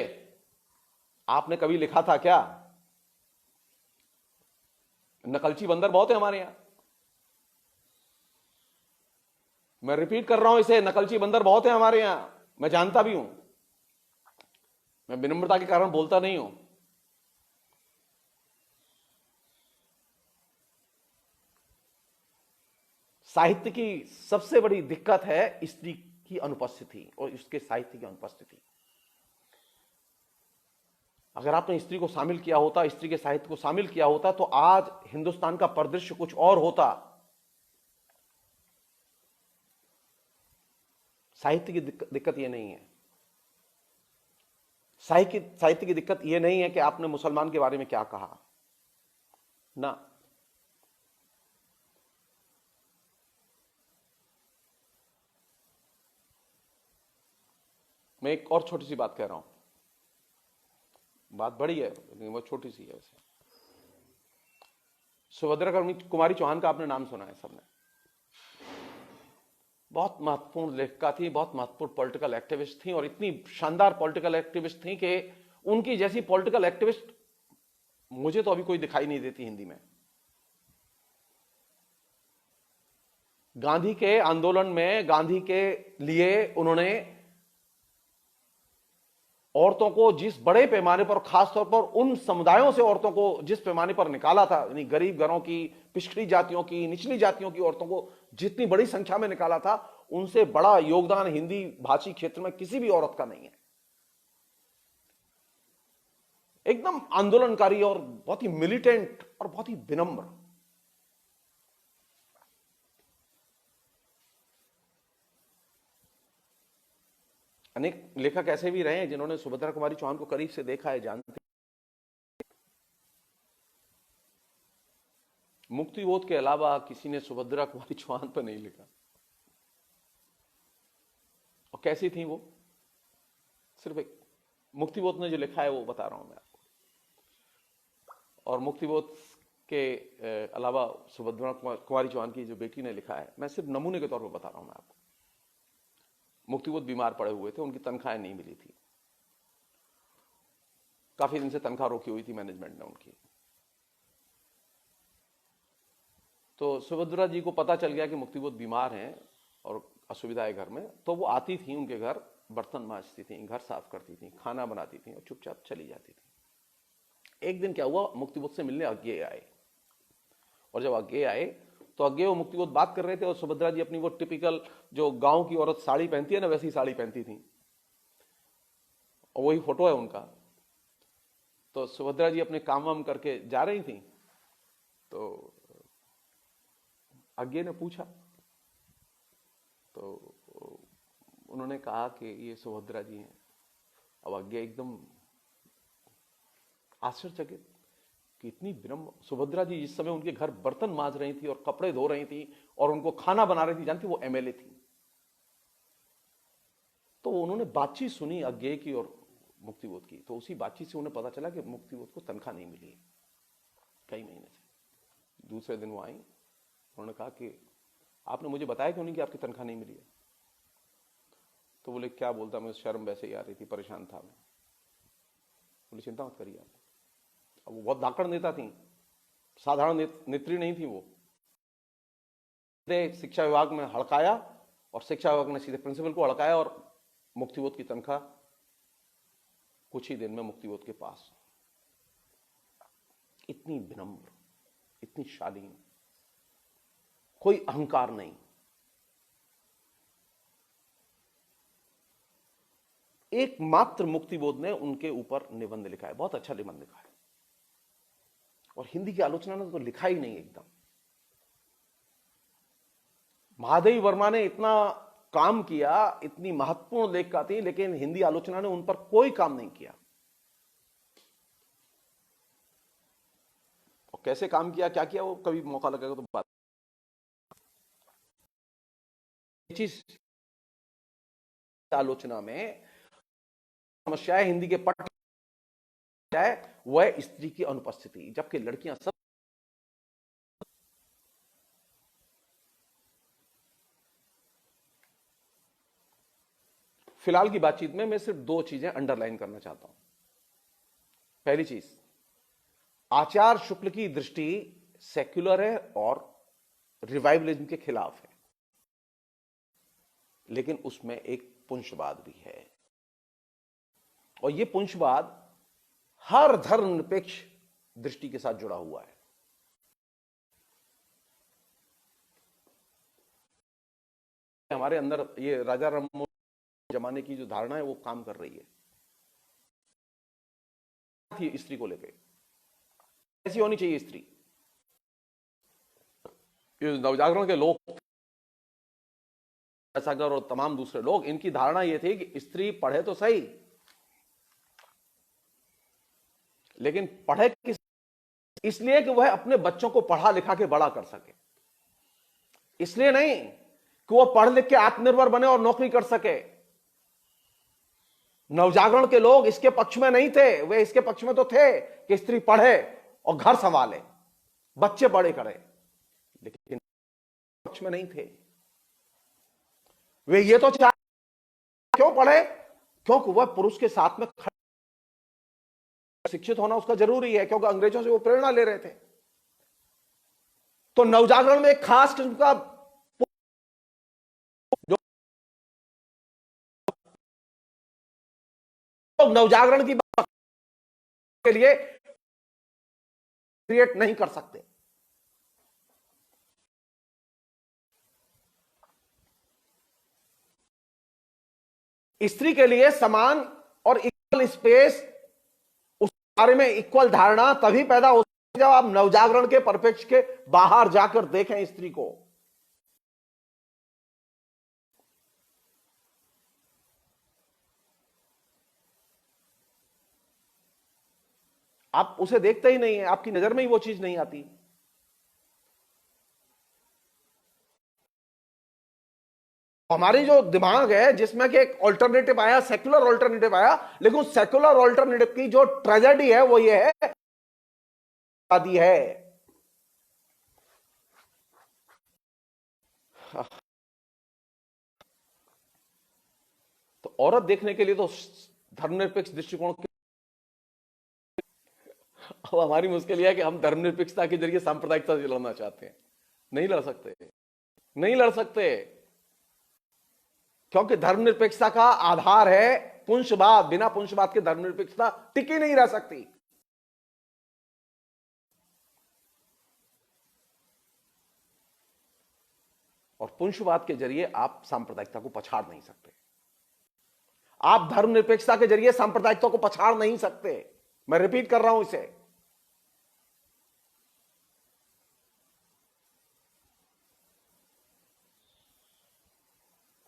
आपने कभी लिखा था क्या? नकलची बंदर बहुत है हमारे यहां, मैं रिपीट कर रहा हूं इसे, नकलची बंदर बहुत है हमारे यहां, मैं जानता भी हूं, मैं विनम्रता के कारण बोलता नहीं हूं। साहित्य की सबसे बड़ी दिक्कत है स्त्री की अनुपस्थिति और उसके साहित्य की अनुपस्थिति। अगर आपने स्त्री को शामिल किया होता, स्त्री के साहित्य को शामिल किया होता, तो आज हिंदुस्तान का परिदृश्य कुछ और होता। साहित्य की दिक्कत यह नहीं है, साहित्य की दिक्कत यह नहीं है कि आपने मुसलमान के बारे में क्या कहा ना। मैं एक और छोटी सी बात कह रहा हूं, बात बड़ी है लेकिन वो छोटी सी है। वैसे सुभद्रा कुमारी चौहान का आपने नाम सुना है सबने। बहुत महत्वपूर्ण लेखिका थी, बहुत महत्वपूर्ण पॉलिटिकल एक्टिविस्ट थी, और इतनी शानदार पॉलिटिकल एक्टिविस्ट थी कि उनकी जैसी पॉलिटिकल एक्टिविस्ट मुझे तो अभी कोई दिखाई नहीं देती हिंदी में। गांधी के आंदोलन में, गांधी के लिए उन्होंने औरतों को जिस बड़े पैमाने पर, खासतौर पर उन समुदायों से औरतों को जिस पैमाने पर निकाला था, यानी गरीब घरों की, पिछड़ी जातियों की, निचली जातियों की औरतों को जितनी बड़ी संख्या में निकाला था, उनसे बड़ा योगदान हिंदी भाषी क्षेत्र में किसी भी औरत का नहीं है। एकदम आंदोलनकारी और बहुत ही मिलिटेंट और बहुत ही विनम्र। अनेक लेखक ऐसे भी रहे हैं जिन्होंने सुभद्रा कुमारी चौहान को करीब से देखा है, जानते हैं। मुक्तिबोध के अलावा किसी ने सुभद्रा कुमारी चौहान पर नहीं लिखा। और कैसी थी वो, सिर्फ एक मुक्तिबोध ने जो लिखा है वो बता रहा हूं मैं आपको। और मुक्तिबोध के अलावा सुभद्रा कुमारी चौहान की जो बेटी ने लिखा है, मैं सिर्फ नमूने के तौर पर बता रहा हूं मैं आपको। मुक्तिबोध बीमार पड़े हुए थे, उनकी तनख्वाहें नहीं मिली थी, काफी दिन से तनख्वाह रोकी हुई थी मैनेजमेंट ने उनकी। तो सुभद्रा जी को पता चल गया कि मुक्तिबोध बीमार हैं और असुविधा है घर में, तो वो आती थी उनके घर, बर्तन मांजती थी, घर साफ करती थी, खाना बनाती थी और चुपचाप चली जाती थी। एक दिन क्या हुआ, मुक्तिबोध से मिलने अज्ञेय आए, और जब अज्ञेय आए तो अज्ञेय वो मुक्तिबोध बात कर रहे थे, और सुभद्रा जी अपनी वो टिपिकल जो गांव की औरत साड़ी पहनती है ना, वैसी साड़ी पहनती थी, और वही फोटो है उनका। तो सुभद्रा जी अपने काम वाम करके जा रही थी, तो अज्ञेय ने पूछा, तो उन्होंने कहा कि ये सुभद्रा जी हैं। अब अज्ञेय एकदम आश्चर्यचकित कि इतनी विनम्र सुभद्रा जी जिस समय उनके घर बर्तन मांज रही थी और कपड़े धो रही थी और उनको खाना बना रही थी, जानती वो एमएलए थी। तो उन्होंने बातचीत सुनी अज्ञेय की और मुक्तिबोध की, तो उसी बातचीत से उन्हें पता चला कि मुक्तिबोध को तनख्वाह नहीं मिली कई महीने से। दूसरे दिन वो आई, उन्होंने कहा कि आपने मुझे बताया क्यों नहीं कि आपकी तनख्वाह नहीं मिली है? तो बोले क्या बोलता, मुझे शर्म वैसे ही आ रही थी, परेशान था मैं। बोले चिंता मत करिए आप। अब वो बहुत धाकड़ नेता थी, साधारण नेत्री नहीं थी वो। शिक्षा विभाग में हड़काया, और शिक्षा विभाग ने सीधे प्रिंसिपल को हड़काया, और मुक्तिबोध की तनख्वाह कुछ ही दिन में मुक्तिबोध के पास। इतनी विनम्र, इतनी शालीन, कोई अहंकार नहीं। एकमात्र मुक्तिबोध ने उनके ऊपर निबंध लिखा है, बहुत अच्छा निबंध लिखा है, और हिंदी की आलोचना ने तो लिखा ही नहीं एकदम। महादेवी वर्मा ने इतना काम किया, इतनी महत्वपूर्ण लेखिका थी, लेकिन हिंदी आलोचना ने उन पर कोई काम नहीं किया। और कैसे काम किया, क्या किया, वो कभी मौका लगेगा तो बात। चीज आलोचना में समस्या है हिंदी के पट है, वह स्त्री की अनुपस्थिति, जबकि लड़कियां सब। फिलहाल की बातचीत में मैं सिर्फ दो चीजें अंडरलाइन करना चाहता हूं। पहली चीज, आचार्य शुक्ल की दृष्टि सेक्युलर है और रिवाइवलिज्म के खिलाफ है, लेकिन उसमें एक पुंसवाद भी है, और यह पुंसवाद हर धर्मनिरपेक्ष दृष्टि के साथ जुड़ा हुआ है। हमारे अंदर ये राजा राममोहन जमाने की जो धारणा है वो काम कर रही है थी स्त्री को लेकर। ऐसी होनी चाहिए स्त्री। नवजागरण के लोग, सागर और तमाम दूसरे लोग, इनकी धारणा यह थी कि स्त्री पढ़े तो सही, लेकिन पढ़े किस, इसलिए कि वह अपने बच्चों को पढ़ा लिखा के बड़ा कर सके, इसलिए नहीं कि वो पढ़ लिख के आत्मनिर्भर बने और नौकरी कर सके। नवजागरण के लोग इसके पक्ष में नहीं थे, वे इसके पक्ष में तो थे कि स्त्री पढ़े और घर संभाले, बच्चे बड़े करे, लेकिन पक्ष में नहीं थे। वे ये तो चाह, क्यों पढ़े? क्योंकि वह पुरुष के साथ में शिक्षित होना उसका जरूरी है, क्योंकि अंग्रेजों से वो प्रेरणा ले रहे थे। तो नवजागरण में एक खास किस्म का नवजागरण की बात के लिए क्रिएट नहीं कर सकते। स्त्री के लिए समान और इक्वल स्पेस, उस बारे में इक्वल धारणा तभी पैदा होती है जब आप नवजागरण के परिप्रेक्ष्य के बाहर जाकर देखें स्त्री को। आप उसे देखते ही नहीं है, आपकी नजर में ही वो चीज नहीं आती। हमारी जो दिमाग है जिसमें कि एक ऑल्टरनेटिव आया, सेक्युलर ऑल्टरनेटिव आया, लेकिन उस सेक्युलर ऑल्टरनेटिव की जो ट्रेजेडी है वो ये है, आदि है। तो औरत देखने के लिए तो धर्मनिरपेक्ष दृष्टिकोण के, अब हमारी मुश्किल यह है कि हम धर्मनिरपेक्षता के जरिए सांप्रदायिकता से लड़ना चाहते हैं। नहीं लड़ सकते, नहीं लड़ सकते, क्योंकि धर्मनिरपेक्षता का आधार है पुंसवाद। बिना पुंसवाद के धर्मनिरपेक्षता टिकी नहीं रह सकती। और पुंसवाद के जरिए आप सांप्रदायिकता को पछाड़ नहीं सकते, आप धर्मनिरपेक्षता के जरिए सांप्रदायिकता को पछाड़ नहीं सकते। मैं रिपीट कर रहा हूं इसे,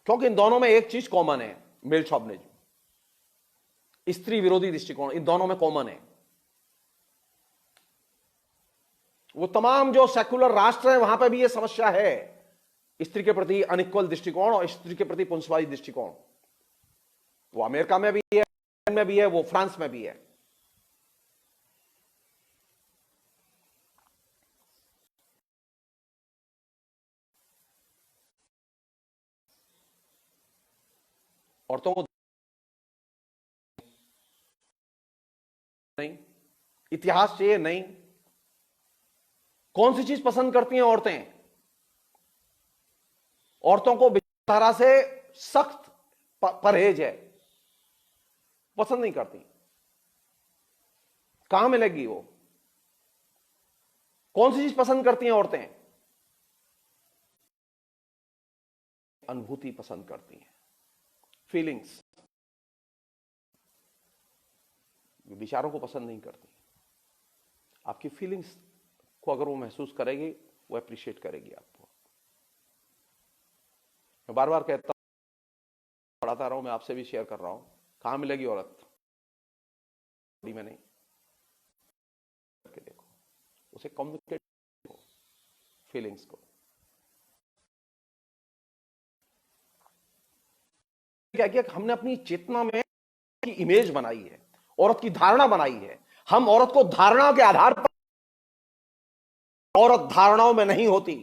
क्योंकि इन दोनों में एक चीज कॉमन है, मेल शॉविनिज्म, स्त्री विरोधी दृष्टिकोण इन दोनों में कॉमन है। वो तमाम जो सेक्युलर राष्ट्र है वहां पर भी ये समस्या है, स्त्री के प्रति अनइक्वल दृष्टिकोण और स्त्री के प्रति पुंसवादी दृष्टिकोण। वो अमेरिका में भी है, में भी है, वो फ्रांस में भी है। औरतों को नहीं, इतिहास चाहिए नहीं। कौन सी चीज पसंद करती हैं औरतें? औरतों को विचारधारा से सख्त परहेज है, पसंद नहीं करती। कहां मिलेगी वो? कौन सी चीज पसंद करती हैं औरतें? अनुभूति पसंद करती हैं, फीलिंग्स। विचारों को पसंद नहीं करती। आपकी फीलिंग्स को अगर वो महसूस करेगी, वो अप्रिशिएट करेगी आपको। मैं बार बार कहता हूं, पढ़ाता रहा हूं, मैं आपसे भी शेयर कर रहा हूं, कहां मिलेगी औरत? में नहीं, करके देखो, उसे कम्युनिकेट करो फीलिंग्स को। क्या किया, हमने अपनी चेतना में की इमेज बनाई है, औरत की धारणा बनाई है। हम औरत को धारणा के आधार पर, औरत धारणाओं में नहीं होती।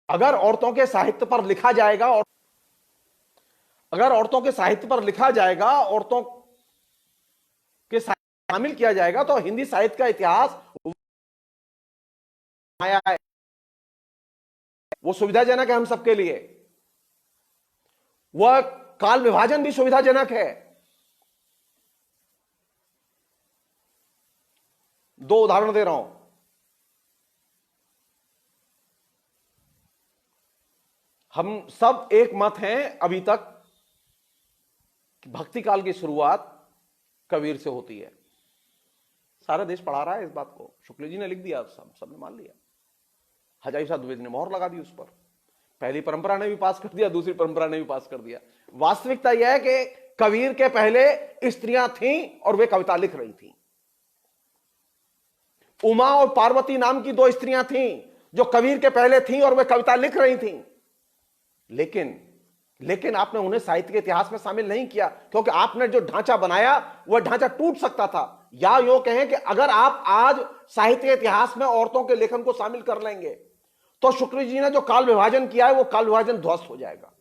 अगर औरतों के साहित्य पर लिखा जाएगा, और अगर औरतों के साहित्य पर लिखा जाएगा, औरतों के साहित्य शामिल किया जाएगा, तो हिंदी साहित्य का इतिहास आया है, वो सुविधाजनक है हम सबके लिए। वह काल विभाजन भी सुविधाजनक है। दो उदाहरण दे रहा हूं। हम सब एक मत हैं अभी तक कि भक्ति काल की शुरुआत कबीर से होती है। सारा देश पढ़ा रहा है इस बात को, शुक्ल जी ने लिख दिया, सबने मान लिया, हजारी साहब द्विवेदी ने मोहर लगा दी उस पर। पहली परंपरा ने भी पास कर दिया, दूसरी परंपरा ने भी पास कर दिया। वास्तविकता यह है कि कबीर के पहले स्त्रियां थीं और वे कविता लिख रही थीं। उमा और पार्वती नाम की दो स्त्रियां थीं जो कबीर के पहले थीं और वे कविता लिख रही थीं। लेकिन आपने उन्हें साहित्य के इतिहास में शामिल नहीं किया, क्योंकि आपने जो ढांचा बनाया वह ढांचा टूट सकता था। या यूं कहें कि अगर आप आज साहित्य के इतिहास में औरतों के लेखन को शामिल कर लेंगे तो शुक्ल जी ने जो काल विभाजन किया है वो काल विभाजन ध्वस्त हो जाएगा।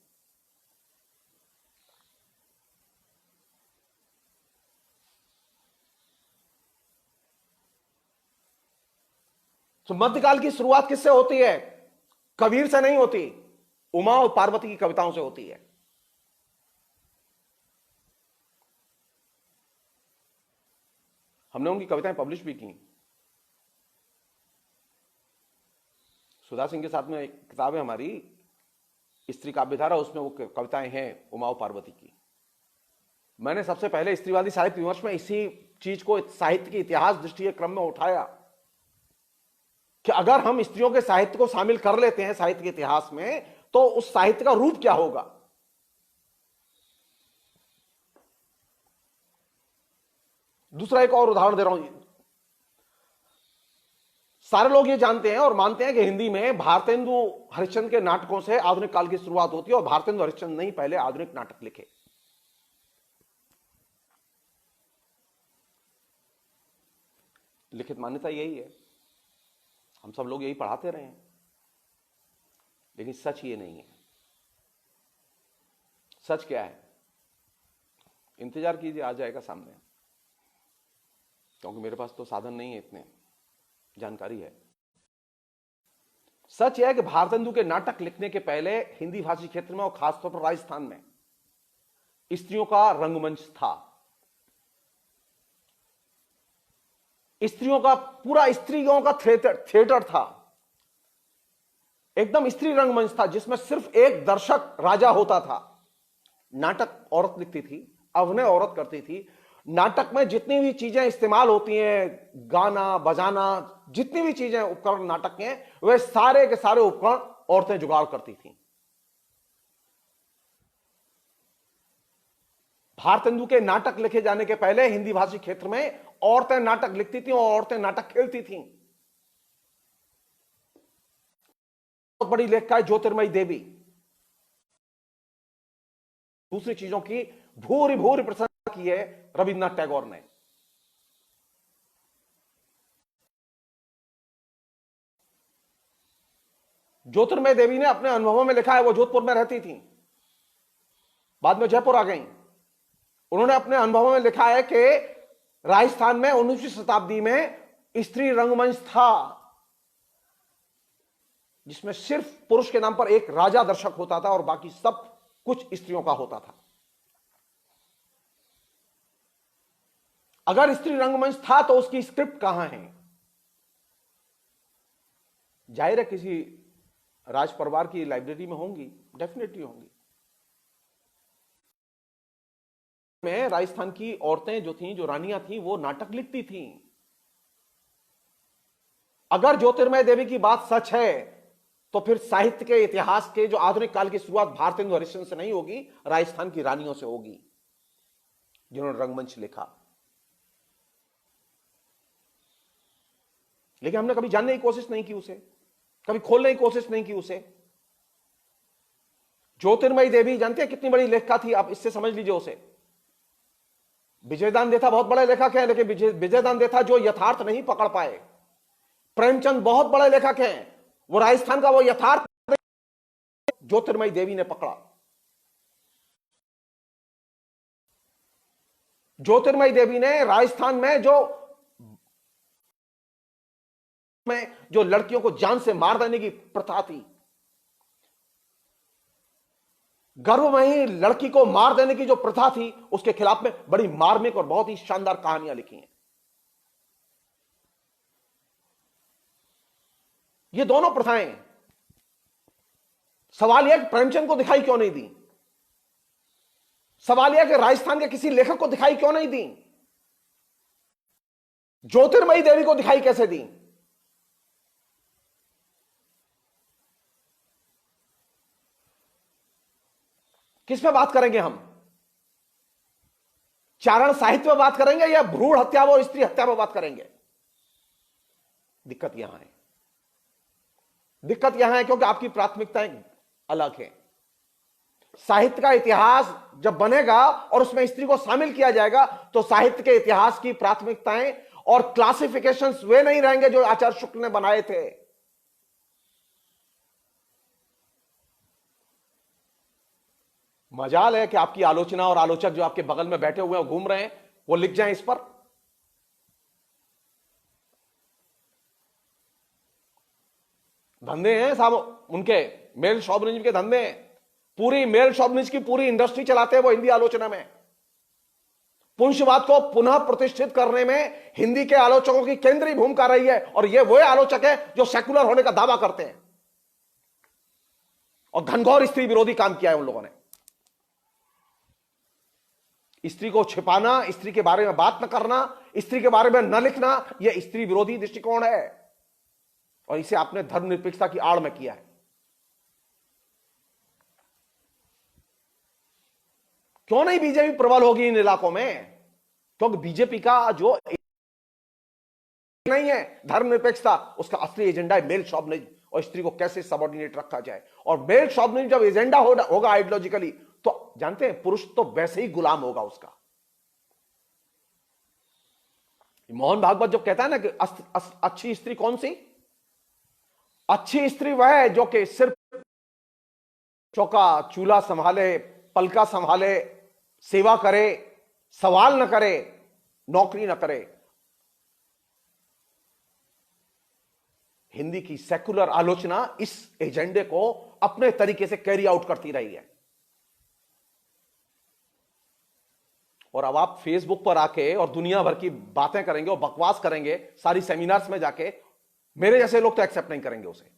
तो मध्यकाल की शुरुआत किससे होती है? कबीर से नहीं होती, उमा और पार्वती की कविताओं से होती है। हमने उनकी कविताएं पब्लिश भी की। सुधा सिंह के साथ में एक किताब है हमारी, स्त्री काव्यधारा, उसमें वो कविताएं हैं उमा और पार्वती की। मैंने सबसे पहले स्त्रीवादी साहित्य विमर्श में इसी चीज को साहित्य की इतिहास दृष्टि के क्रम में उठाया कि अगर हम स्त्रियों के साहित्य को शामिल कर लेते हैं साहित्य के इतिहास में तो उस साहित्य का रूप क्या होगा। दूसरा एक और उदाहरण दे रहा हूं। सारे लोग ये जानते हैं और मानते हैं कि हिंदी में भारतेंदु हरिश्चंद्र के नाटकों से आधुनिक काल की शुरुआत होती है, और भारतेंदु हरिश्चंद्र नहीं पहले आधुनिक नाटक लिखे। लिखित मान्यता यही है, हम सब लोग यही पढ़ाते रहे हैं, लेकिन सच ये नहीं है। सच क्या है? इंतजार कीजिए, आ जाएगा सामने, क्योंकि मेरे पास तो साधन नहीं है, इतने जानकारी है। सच यह है कि भारतेंदु के नाटक लिखने के पहले हिंदी भाषी क्षेत्र में और खासतौर पर राजस्थान में स्त्रियों का रंगमंच था। स्त्रियों का पूरा स्त्रियों का थिएटर था, एकदम स्त्री रंगमंच था, जिसमें सिर्फ एक दर्शक राजा होता था। नाटक औरत लिखती थी, अभिनय औरत करती थी। नाटक में जितनी भी चीजें इस्तेमाल होती हैं, गाना बजाना, जितनी भी चीजें उपकरण नाटक के हैं, वे सारे के सारे उपकरण औरतें जुगाड़ करती थीं। भारतेंदु के नाटक लिखे जाने के पहले हिंदी भाषी क्षेत्र में औरतें नाटक लिखती थीं और औरतें नाटक खेलती थीं। बहुत बड़ी लेखिका है ज्योतिर्मयी देवी। दूसरी चीजों की भूरी भूरी प्रशंसा की है रविन्द्रनाथ टैगोर ने। ज्योतिर्मयी देवी ने अपने अनुभवों में लिखा है, वो जोधपुर में रहती थी, बाद में जयपुर आ गई। उन्होंने अपने अनुभवों में लिखा है कि राजस्थान में 19वीं शताब्दी में स्त्री रंगमंच था, जिसमें सिर्फ पुरुष के नाम पर एक राजा दर्शक होता था और बाकी सब कुछ स्त्रियों का होता था। अगर स्त्री रंगमंच था तो उसकी स्क्रिप्ट कहां है? जाहिर है किसी राज परिवार की लाइब्रेरी में होंगी, डेफिनेटली होंगी। में राजस्थान की औरतें जो थीं, जो रानियां थीं, वो नाटक लिखती थीं। अगर ज्योतिर्मय देवी की बात सच है तो फिर साहित्य के इतिहास के जो आधुनिक काल की शुरुआत भारतेंदु हरिश्चंद्र से नहीं होगी, राजस्थान की रानियों से होगी, जिन्होंने रंगमंच लिखा। लेकिन हमने कभी जानने की कोशिश नहीं की उसे, कभी खोलने की कोशिश नहीं की उसे। ज्योतिर्मयी देवी जानते हैं कितनी बड़ी लेखिका थी? आप इससे समझ लीजिए उसे। विजयदान देथा बहुत बड़े लेखक हैं, लेकिन विजयदान देथा जो यथार्थ नहीं पकड़ पाए। प्रेमचंद बहुत बड़े लेखक हैं, वो राजस्थान का वो यथार्थ ज्योतिर्मयी देवी ने पकड़ा। ज्योतिर्मयी देवी ने राजस्थान में जो लड़कियों को जान से मार देने की प्रथा थी, गर्भ में ही लड़की को मार देने की जो प्रथा थी, उसके खिलाफ में बड़ी मार्मिक और बहुत ही शानदार कहानियां लिखी हैं। ये दोनों प्रथाएं, सवाल यह कि प्रेमचंद को दिखाई क्यों नहीं दी? सवाल यह कि राजस्थान के किसी लेखक को दिखाई क्यों नहीं दी? ज्योतिर्मयी देवी को दिखाई कैसे दी? किस पे बात करेंगे हम? चारण साहित्य पे बात करेंगे या भ्रूण हत्या और स्त्री हत्या पे बात करेंगे? दिक्कत यहां है। दिक्कत यहां है क्योंकि आपकी प्राथमिकताएं अलग है। साहित्य का इतिहास जब बनेगा और उसमें स्त्री को शामिल किया जाएगा तो साहित्य के इतिहास की प्राथमिकताएं और क्लासिफिकेशंस वे नहीं रहेंगे जो आचार्य शुक्ल ने बनाए थे। मजाल है कि आपकी आलोचना और आलोचक जो आपके बगल में बैठे हुए हैं घूम रहे हैं, वो लिख जाएं इस पर। धंधे हैं साहब उनके, मेल शॉविनिज्म के धंधे हैं। पूरी मेल शॉविनिज्म की पूरी इंडस्ट्री चलाते हैं वो हिंदी आलोचना में। पुंसवाद को पुनः प्रतिष्ठित करने में हिंदी के आलोचकों की केंद्रीय भूमिका रही है, और ये वो आलोचक है जो सेकुलर होने का दावा करते हैं, और घनघोर स्त्री विरोधी काम किया है उन लोगों ने। स्त्री को छिपाना, स्त्री के बारे में बात न करना, स्त्री के बारे में न लिखना, यह स्त्री विरोधी दृष्टिकोण है, और इसे आपने धर्मनिरपेक्षता की आड़ में किया है। क्यों नहीं बीजेपी प्रबल होगी इन इलाकों में? क्योंकि बीजेपी का जो नहीं है धर्मनिरपेक्षता, उसका असली एजेंडा है मेल शॉविनिज्म और स्त्री को कैसे सबऑर्डिनेट रखा जाए। और मेल शॉविनिज्म जब एजेंडा होगा आइडियोलॉजिकली, तो जानते हैं पुरुष तो वैसे ही गुलाम होगा उसका। मोहन भागवत जो कहता है ना कि अच्छी स्त्री कौन सी? अच्छी स्त्री वह है जो कि सिर्फ चौका चूल्हा संभाले, पलका संभाले, सेवा करे, सवाल न करे, नौकरी न करे। हिंदी की सेकुलर आलोचना इस एजेंडे को अपने तरीके से कैरी आउट करती रही है। और अब आप फेसबुक पर आके और दुनिया भर की बातें करेंगे और बकवास करेंगे सारी सेमिनार्स में जाके, मेरे जैसे लोग तो एक्सेप्ट नहीं करेंगे उसे।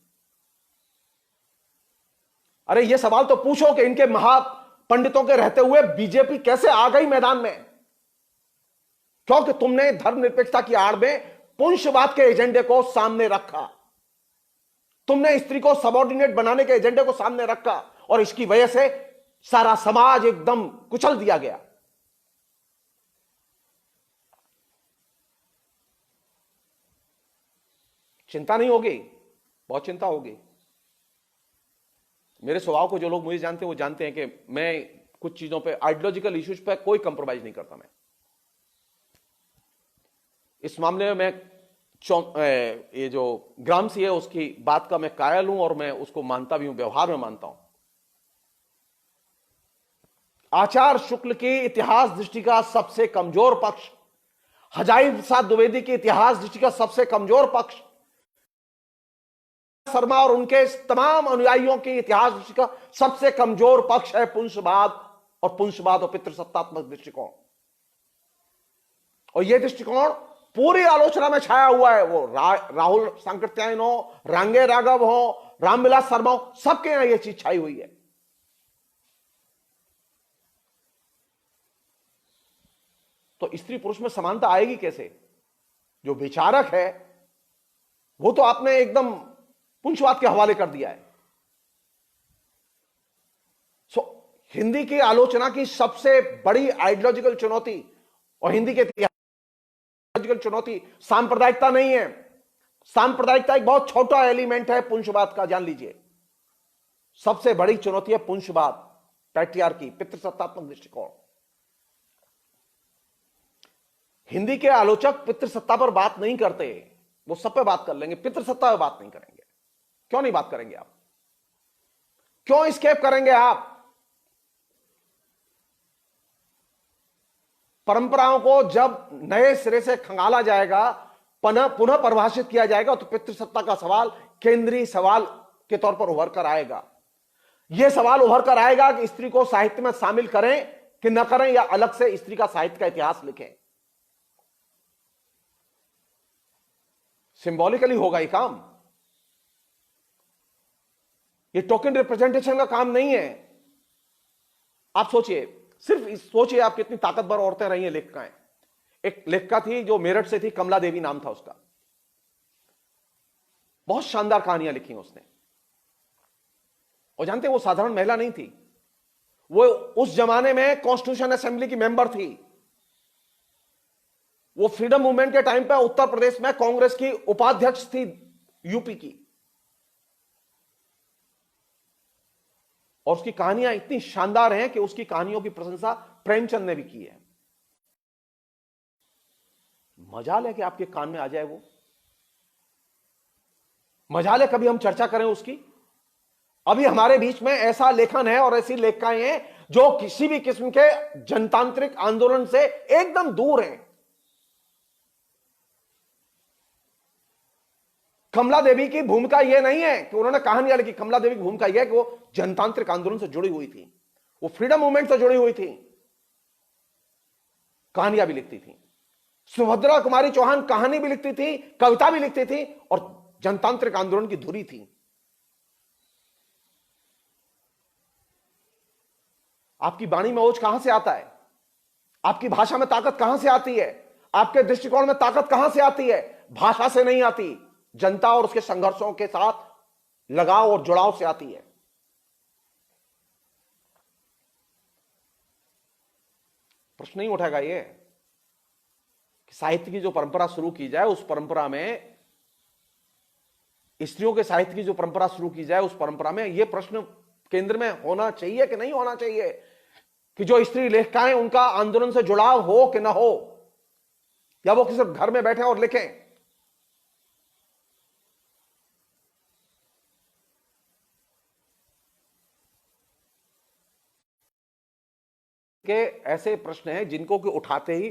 अरे ये सवाल तो पूछो कि इनके महापंडितों के रहते हुए बीजेपी कैसे आ गई मैदान में? क्योंकि तुमने धर्मनिरपेक्षता की आड़ में पुंसवाद के एजेंडे को सामने रखा, तुमने स्त्री को सबऑर्डिनेट बनाने के एजेंडे को सामने रखा, और इसकी वजह से सारा समाज एकदम कुचल दिया गया। चिंता नहीं होगी? बहुत चिंता होगी। मेरे स्वभाव को जो लोग मुझे जानते हैं वो जानते हैं कि मैं कुछ चीजों पे, आइडियोलॉजिकल इश्यूज पे कोई कंप्रोमाइज नहीं करता। मैं इस मामले में ये जो ग्रामसी है उसकी बात का मैं कायल हूं, और मैं उसको मानता भी हूं, व्यवहार में मानता हूं। आचार्य शुक्ल की इतिहास दृष्टि का सबसे कमजोर पक्ष, हजारी प्रसाद द्विवेदी की इतिहास दृष्टि का सबसे कमजोर पक्ष, शर्मा और उनके तमाम अनुयायियों की इतिहास दृष्टि का सबसे कमजोर पक्ष है पुंसवाद और पितृसत्तात्मक दृष्टिकोण। और यह दृष्टिकोण पूरी आलोचना में छाया हुआ है। वो राहुल सांकृत्यायन हो, रांगे राघव हो, रामविलास शर्मा हो, सबके यहां यह चीज छाई हुई है। तो स्त्री पुरुष में समानता आएगी कैसे? जो विचारक है वो तो आपने एकदम पुंसवाद के हवाले कर दिया है। हिंदी की आलोचना की सबसे बड़ी आइडियोलॉजिकल चुनौती और हिंदी के इतिहास चुनौती सांप्रदायिकता नहीं है। सांप्रदायिकता एक बहुत छोटा एलिमेंट है पुंसवाद का, जान लीजिए। सबसे बड़ी चुनौती है पुंसवाद, पैट्रियार्की, पितृसत्तात्मक दृष्टिकोण। हिंदी के आलोचक पितृसत्ता पर बात नहीं करते, वो सब पे बात कर लेंगे, पितृसत्ता पर बात नहीं करेंगे। क्यों नहीं बात करेंगे आप? क्यों स्केप करेंगे आप? परंपराओं को जब नए सिरे से खंगाला जाएगा, पुनः परिभाषित किया जाएगा, तो पितृसत्ता का सवाल केंद्रीय सवाल के तौर पर उभर कर आएगा। यह सवाल उभर कर आएगा कि स्त्री को साहित्य में शामिल करें कि न करें, या अलग से स्त्री का साहित्य का इतिहास लिखें। सिंबॉलिकली होगा ये काम, ये टोकन रिप्रेजेंटेशन का काम नहीं है। आप सोचिए, सिर्फ सोचिए आप कितनी ताकतवर औरतें रही हैं लेखिकाएं। एक लेखिका थी जो मेरठ से थी, कमला देवी नाम था उसका। बहुत शानदार कहानियां लिखी उसने। और जानते हैं वो साधारण महिला नहीं थी, वो उस जमाने में कॉन्स्टिट्यूशन असेंबली की मेंबर थी। वो फ्रीडम मूवमेंट के टाइम पे उत्तर प्रदेश में कांग्रेस की उपाध्यक्ष थी, यूपी की। और उसकी कहानियां इतनी शानदार हैं कि उसकी कहानियों की प्रशंसा प्रेमचंद ने भी की है। मजाल है कि आपके कान में आ जाए वो, मजाल है कभी हम चर्चा करें उसकी। अभी हमारे बीच में ऐसा लेखन है और ऐसी लेखिकाएं हैं जो किसी भी किस्म के जनतांत्रिक आंदोलन से एकदम दूर हैं। कमला देवी की भूमिका यह नहीं है कि उन्होंने कहानियां लिखी, कमला देवी की भूमिका यह है कि वो जनतांत्रिक आंदोलन से जुड़ी हुई थी, वो फ्रीडम मूवमेंट से जुड़ी हुई थी, कहानियां भी लिखती थी। सुभद्रा कुमारी चौहान कहानी भी लिखती थी, कविता भी लिखती थी और जनतांत्रिक आंदोलन की धुरी थी। आपकी वाणी में ओज कहां से आता है? आपकी भाषा में ताकत कहां से आती है? आपके दृष्टिकोण में ताकत कहां से आती है? भाषा से नहीं आती, जनता और उसके संघर्षों के साथ लगाव और जुड़ाव से आती है। प्रश्न नहीं उठेगा ये कि साहित्य की जो परंपरा शुरू की जाए, उस परंपरा में स्त्रियों के साहित्य की जो परंपरा शुरू की जाए, उस परंपरा में यह प्रश्न केंद्र में होना चाहिए कि नहीं होना चाहिए कि जो स्त्री लेखिकाएं उनका आंदोलन से जुड़ाव हो कि ना हो, या वो किसी घर में बैठे और लिखें। के ऐसे प्रश्न हैं जिनको कि उठाते ही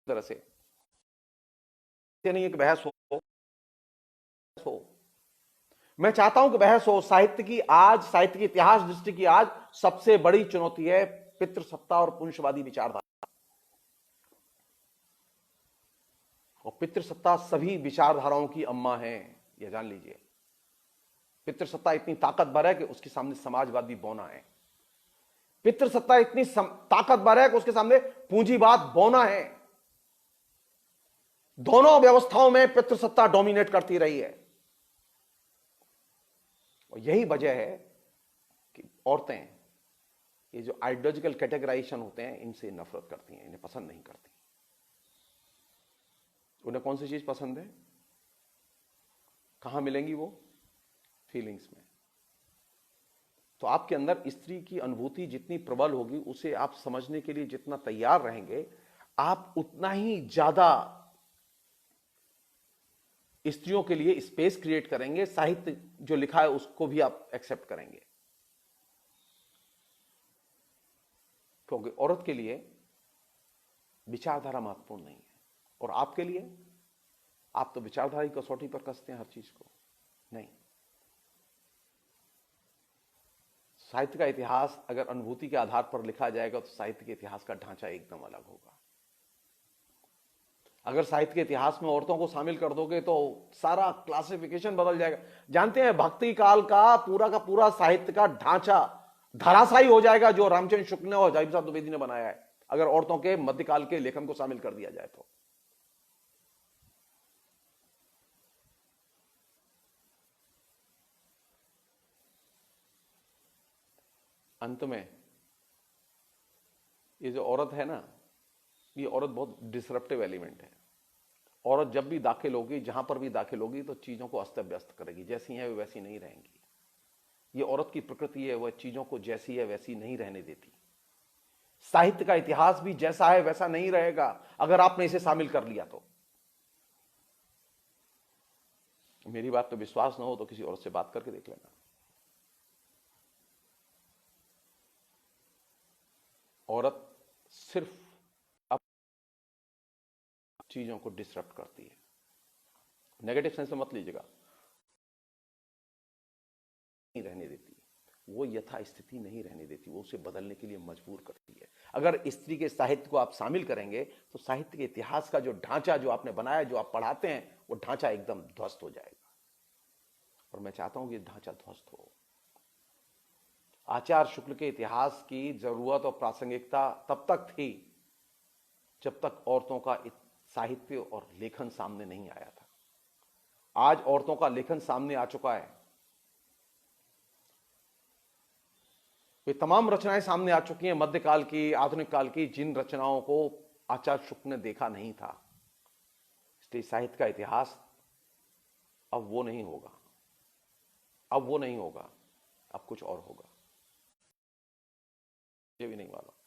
तरह से नहीं एक बहस हो। मैं चाहता हूं कि बहस हो। साहित्य की आज, साहित्य की इतिहास दृष्टि की आज सबसे बड़ी चुनौती है पितृसत्ता और पुंजवादी विचारधारा। और पितृसत्ता सभी विचारधाराओं की अम्मा है, यह जान लीजिए। पितृसत्ता इतनी ताकतवर है कि उसके सामने समाजवादी बौना है। पितृसत्ता इतनी ताकतवर है कि उसके सामने पूंजीवाद बौना है। दोनों व्यवस्थाओं में पितृसत्ता डोमिनेट करती रही है। और यही वजह है कि औरतें ये जो आइडियोलॉजिकल कैटेगराइजेशन होते हैं, इनसे नफरत करती हैं, इन्हें पसंद नहीं करती। उन्हें कौन सी चीज पसंद है? कहां मिलेंगी वो? फीलिंग्स में। तो आपके अंदर स्त्री की अनुभूति जितनी प्रबल होगी, उसे आप समझने के लिए जितना तैयार रहेंगे, आप उतना ही ज्यादा स्त्रियों के लिए स्पेस क्रिएट करेंगे। साहित्य जो लिखा है उसको भी आप एक्सेप्ट करेंगे। क्योंकि औरत के लिए विचारधारा महत्वपूर्ण नहीं है, और आपके लिए आप तो विचारधारा की कसौटी पर कसते हैं हर चीज को। नहीं, साहित्य का इतिहास अगर अनुभूति के आधार पर लिखा जाएगा तो साहित्य के इतिहास का ढांचा एकदम अलग होगा। अगर साहित्य के इतिहास में औरतों को शामिल कर दोगे तो सारा क्लासिफिकेशन बदल जाएगा। जानते हैं, भक्ति काल का पूरा साहित्य का ढांचा धराशायी हो जाएगा जो रामचंद्र शुक्ल ने और जाहिब साहब द्विवेदी ने बनाया है, अगर औरतों के मध्यकाल के लेखन को शामिल कर दिया जाए तो। अंत में ये जो औरत है ना, ये औरत बहुत डिसरप्टिव एलिमेंट है। औरत जब भी दाखिल होगी, जहां पर भी दाखिल होगी, तो चीजों को अस्त व्यस्त करेगी। जैसी हैं वैसी नहीं रहेंगी। ये औरत की प्रकृति है, वह चीजों को जैसी है वैसी नहीं रहने देती। साहित्य का इतिहास भी जैसा है वैसा नहीं रहेगा अगर आपने इसे शामिल कर लिया तो। मेरी बात पे विश्वास ना हो तो किसी औरत से बात करके देख लेना। औरत सिर्फ अब चीजों को डिसरप्ट करती है। नेगेटिव सेंस में मत लीजिएगा, नहीं रहने देती, वो यथा स्थिति नहीं रहने देती, वो उसे बदलने के लिए मजबूर करती है। अगर स्त्री के साहित्य को आप शामिल करेंगे तो साहित्य के इतिहास का जो ढांचा जो आपने बनाया, जो आप पढ़ाते हैं, वो ढांचा एकदम ध्वस्त हो जाएगा। और मैं चाहता हूं कि ढांचा ध्वस्त हो। आचार्य शुक्ल के इतिहास की जरूरत और प्रासंगिकता तब तक थी जब तक औरतों का साहित्य और लेखन सामने नहीं आया था। आज औरतों का लेखन सामने आ चुका है। ये तमाम रचनाएं सामने आ चुकी हैं मध्यकाल की, आधुनिक काल की, जिन रचनाओं को आचार्य शुक्ल ने देखा नहीं था। इसलिए साहित्य का इतिहास अब वो नहीं होगा, अब वो नहीं होगा, अब कुछ और होगा, ये भी नहीं मालूम।